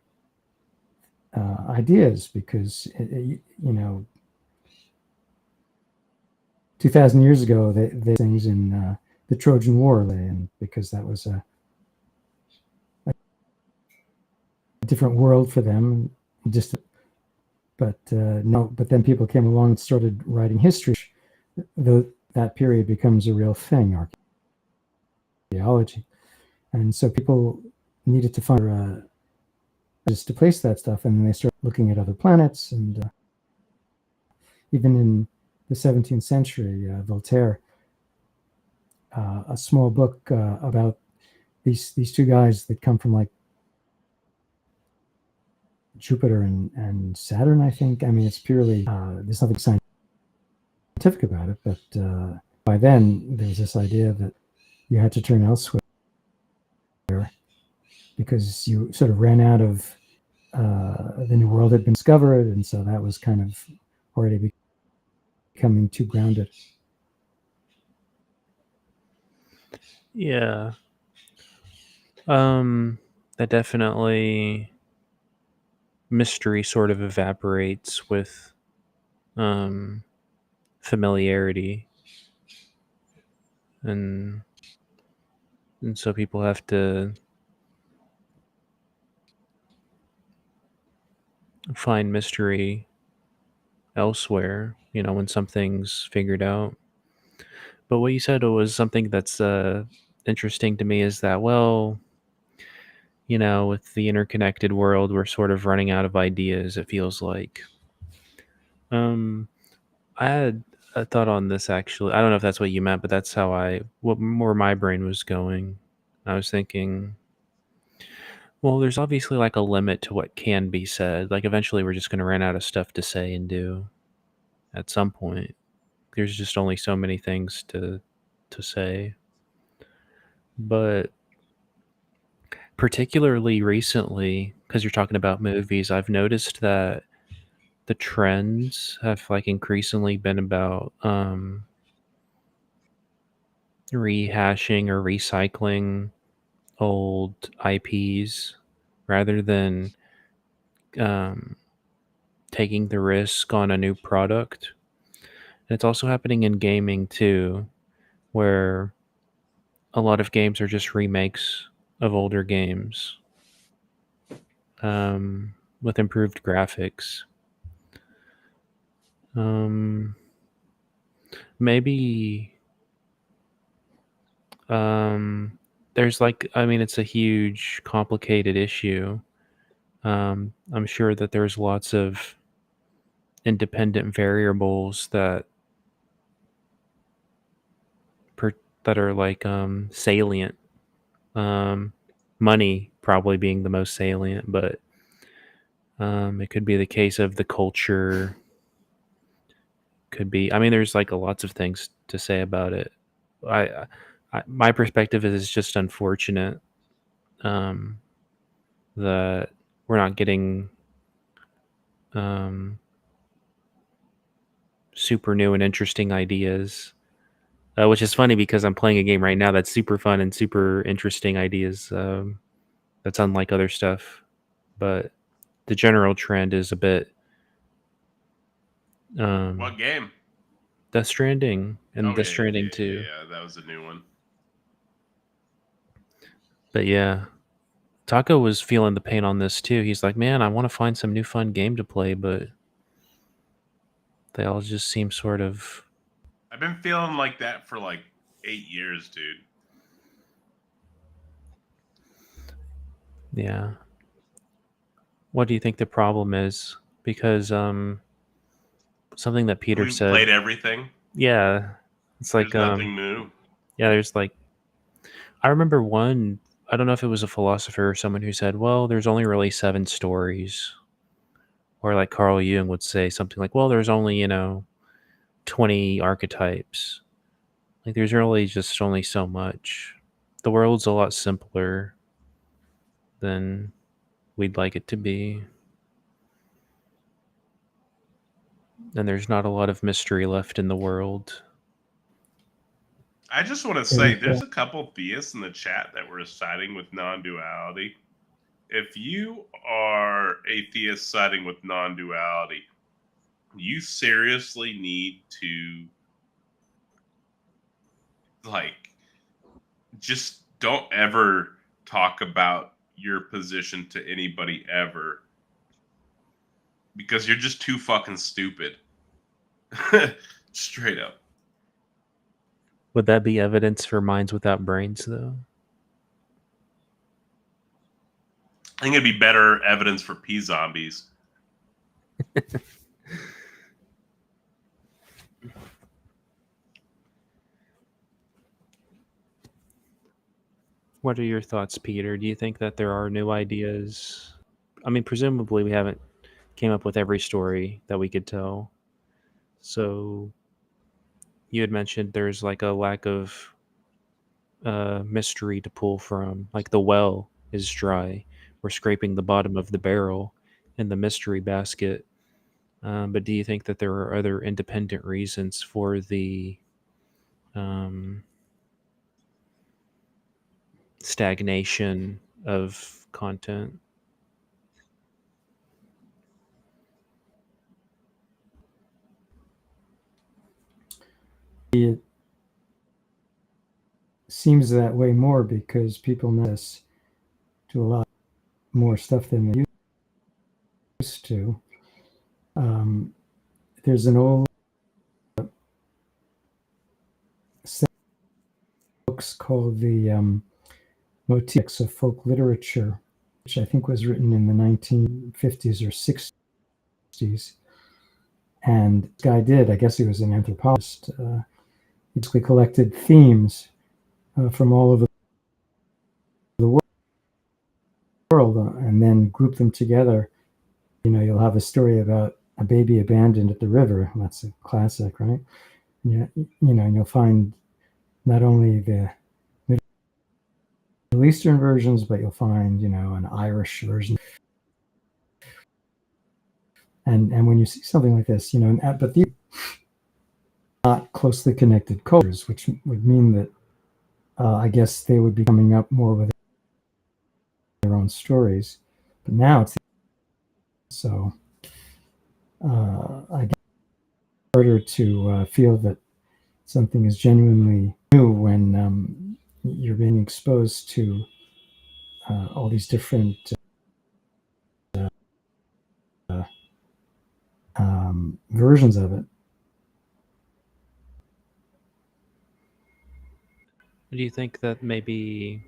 ideas, because 2,000 years ago they things in the Trojan War, and because that was a different world for them, but then people came along and started writing history. Though that period becomes a real thing, archaeology, and so people needed to find just to place that stuff, and they start looking at other planets, and even in the 17th century, Voltaire, a small book about these two guys that come from like Jupiter and Saturn, I think. I mean, it's purely, there's nothing scientific about it, but by then there was this idea that you had to turn elsewhere because you sort of ran out of the new world had been discovered, and so that was kind of already becoming too grounded. Yeah. That definitely mystery sort of evaporates with familiarity, and so people have to find mystery elsewhere, you know, when something's figured out. But what you said was something that's interesting to me is that, well, you know, with the interconnected world, we're sort of running out of ideas, it feels like. I had a thought on this actually. I don't know if that's what you meant, but that's how what more my brain was going. I was thinking, well, there's obviously like a limit to what can be said. Like eventually we're just going to run out of stuff to say and do at some point. There's just only so many things to say. But particularly recently, because you're talking about movies, I've noticed that the trends have like increasingly been about rehashing or recycling old IPs rather than um, taking the risk on a new product. And it's also happening in gaming too, where a lot of games are just remakes of older games with improved graphics. Maybe there's like, I mean, it's a huge, complicated issue. I'm sure that there's lots of independent variables that that are like salient. Money probably being the most salient, but it could be the case of the culture. Could be. I mean, there's like lots of things to say about it. My perspective is it's just unfortunate that we're not getting super new and interesting ideas. Which is funny because I'm playing a game right now that's super fun and super interesting ideas. That's unlike other stuff, but the general trend is a bit. What game? Death Stranding and Death Stranding 2. Yeah, that was a new one. But yeah, Taco was feeling the pain on this too. He's like, man, I want to find some new fun game to play, but they all just seem sort of. I've been feeling like that for like 8 years, dude. Yeah. What do you think the problem is? Because something that Peter We've said. played everything. Yeah, it's like there's nothing new. Yeah, there's like. I remember one. I don't know if it was a philosopher or someone who said, "Well, there's only really 7 stories," or like Carl Jung would say something like, "Well, there's only 20 archetypes." Like, there's really just only so much. The world's a lot simpler than we'd like it to be. And there's not a lot of mystery left in the world. I just want to say there's a couple theists in the chat that were siding with non-duality. If you are a theist siding with non-duality, you seriously need to just don't ever talk about your position to anybody ever, because you're just too fucking stupid. Straight up. Would that be evidence for minds without brains, though? I think it'd be better evidence for pea zombies. What are your thoughts, Peter? Do you think that there are new ideas? I mean, presumably we haven't came up with every story that we could tell. So you had mentioned there's like a lack of mystery to pull from. Like the well is dry. We're scraping the bottom of the barrel in the mystery basket. But do you think that there are other independent reasons for the um, stagnation of content? It seems that way more because people notice to a lot more stuff than they used to. There's an old set of books called the Motifs of Folk Literature, which I think was written in the 1950s or 60s. And this guy did, I guess he was an anthropologist, he basically collected themes from all over the world and then grouped them together. You know, you'll have a story about a baby abandoned at the river. That's a classic, right? Yeah, you know, and you'll find not only the Middle Eastern versions, but you'll find, you know, an Irish version. And when you see something like this, you know, but these are not closely connected cultures, which would mean that I guess they would be coming up more with their own stories. But now it's so I guess it's harder to feel that something is genuinely new when you're being exposed to all these different versions of it. Do you think that maybe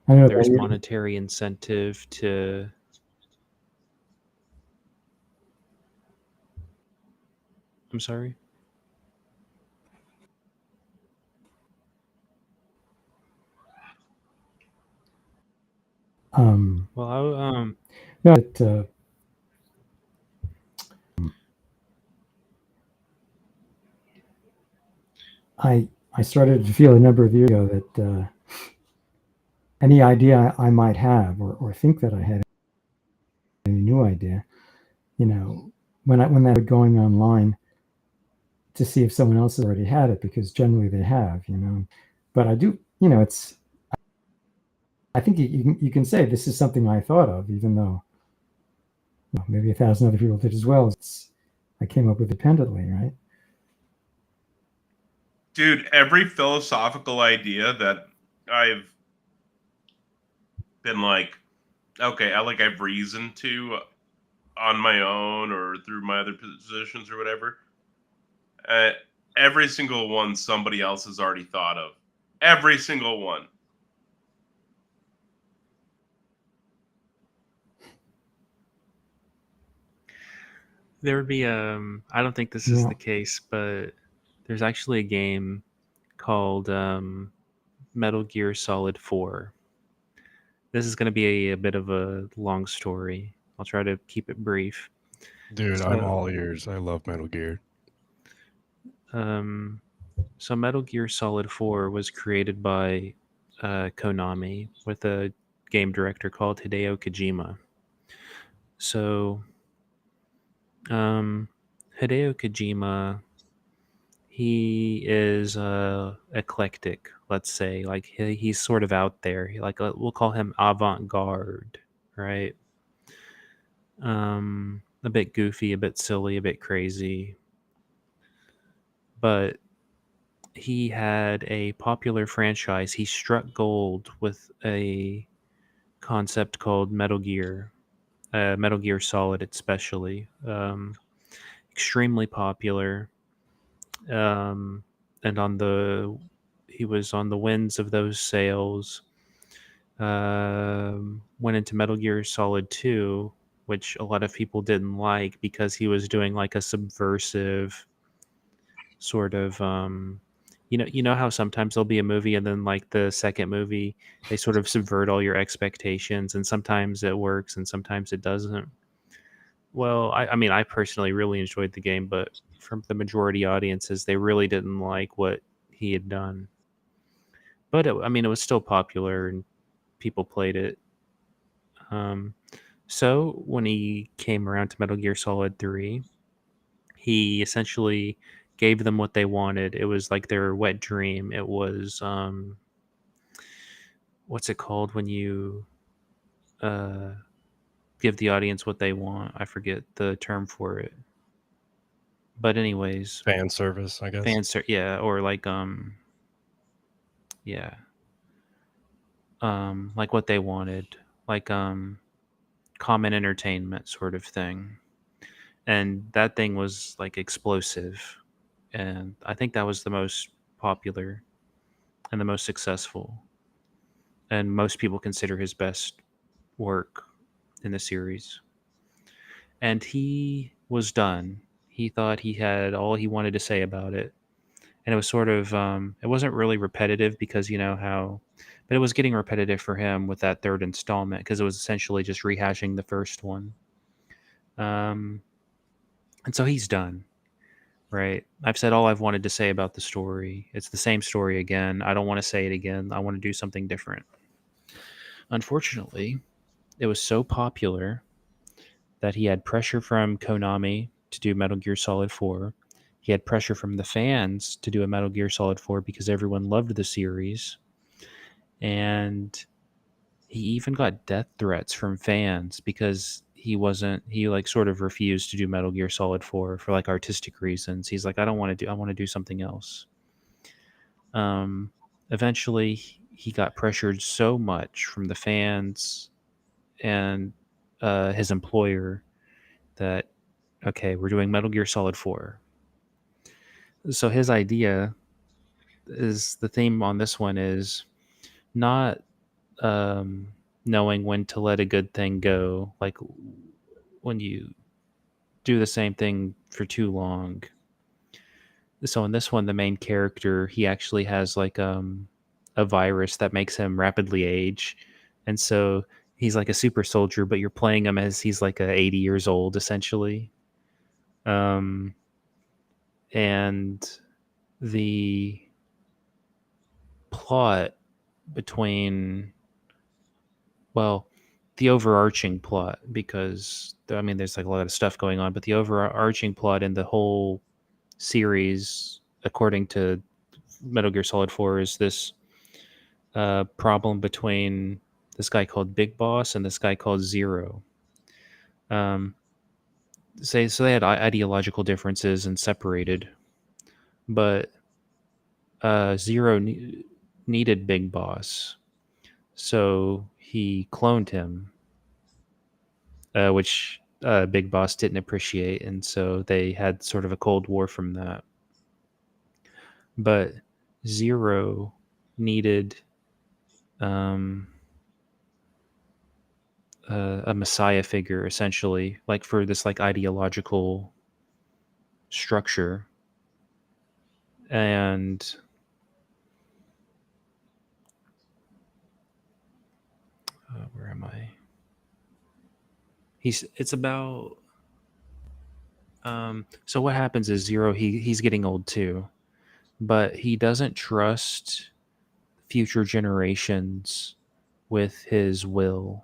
I don't know. there's monetary incentive to I'm sorry? Well, no, it, I started to feel a number of years ago that any idea I might have or think that I had any new idea, you know, when I was going online to see if someone else already had it, because generally they have, you know. But I do, you know, I think you can say this is something I thought of, even though well, maybe 1,000 other people did as well. I came up with it independently, right? Dude, every philosophical idea that I've been like, okay, I've reasoned to on my own or through my other positions or whatever. Uh, every single one somebody else has already thought of. Every single one. there would be I don't think this is the case, but there's actually a game called Metal Gear Solid 4. This is going to be a bit of a long story. I'll try to keep it brief. Dude, I'm all ears. I love Metal Gear. So Metal Gear Solid 4 was created by Konami with a game director called Hideo Kojima. So Hideo Kojima, he is eclectic, let's say. Like he's sort of out there. Like we'll call him avant-garde, right? A bit goofy, a bit silly, a bit crazy. But he had a popular franchise. He struck gold with a concept called Metal Gear, Metal Gear Solid, especially. Extremely popular. And he was on the winds of those sales. Went into Metal Gear Solid 2, which a lot of people didn't like because he was doing like a subversive sort of you know how sometimes there'll be a movie and then like the second movie they sort of subvert all your expectations, and sometimes it works and sometimes it doesn't. Well, I mean, I personally really enjoyed the game, but from the majority audiences, they really didn't like what he had done. But I mean, it was still popular and people played it. Um, so when he came around to Metal Gear Solid 3, he essentially gave them what they wanted. It was like their wet dream. It was what's it called when you uh, give the audience what they want? I forget the term for it. But anyways, Fan service, I guess. yeah, or like yeah, like what they wanted, like common entertainment sort of thing. And that thing was like explosive, and I think that was the most popular and the most successful, and most people consider his best work in the series. And he was done. He thought he had all he wanted to say about it, and it was sort of it wasn't really repetitive because you know how, but it was getting repetitive for him with that third installment because it was essentially just rehashing the first one. um and so he's done. Right, I've said all I've wanted to say about the story. It's the same story again. I don't want to say it again. I want to do something different. Unfortunately, it was so popular that he had pressure from Konami to do Metal Gear Solid 4. He had pressure from the fans to do a Metal Gear Solid 4 because everyone loved the series. And he even got death threats from fans because he like sort of refused to do Metal Gear Solid 4 for like artistic reasons. He's like, I want to do something else. Eventually he got pressured so much from the fans and his employer that, okay, we're doing Metal Gear Solid 4. So his idea is, the theme on this one is not knowing when to let a good thing go, like when you do the same thing for too long. So in this one, the main character, he actually has like a virus that makes him rapidly age, and so he's like a super soldier, but you're playing him as he's like 80 years old essentially. Um, and the plot between, well, the overarching plot, because I mean there's like a lot of stuff going on, but the overarching plot in the whole series, according to Metal Gear Solid 4, is this problem between this guy called Big Boss and this guy called Zero. Um, so they had ideological differences and separated, but Zero needed Big Boss, so he cloned him, which Big Boss didn't appreciate, and so they had sort of a cold war from that. But Zero needed um, a messiah figure, essentially, like for this like ideological structure. And where am I? It's about so what happens is Zero, he's getting old too, but he doesn't trust future generations with his will.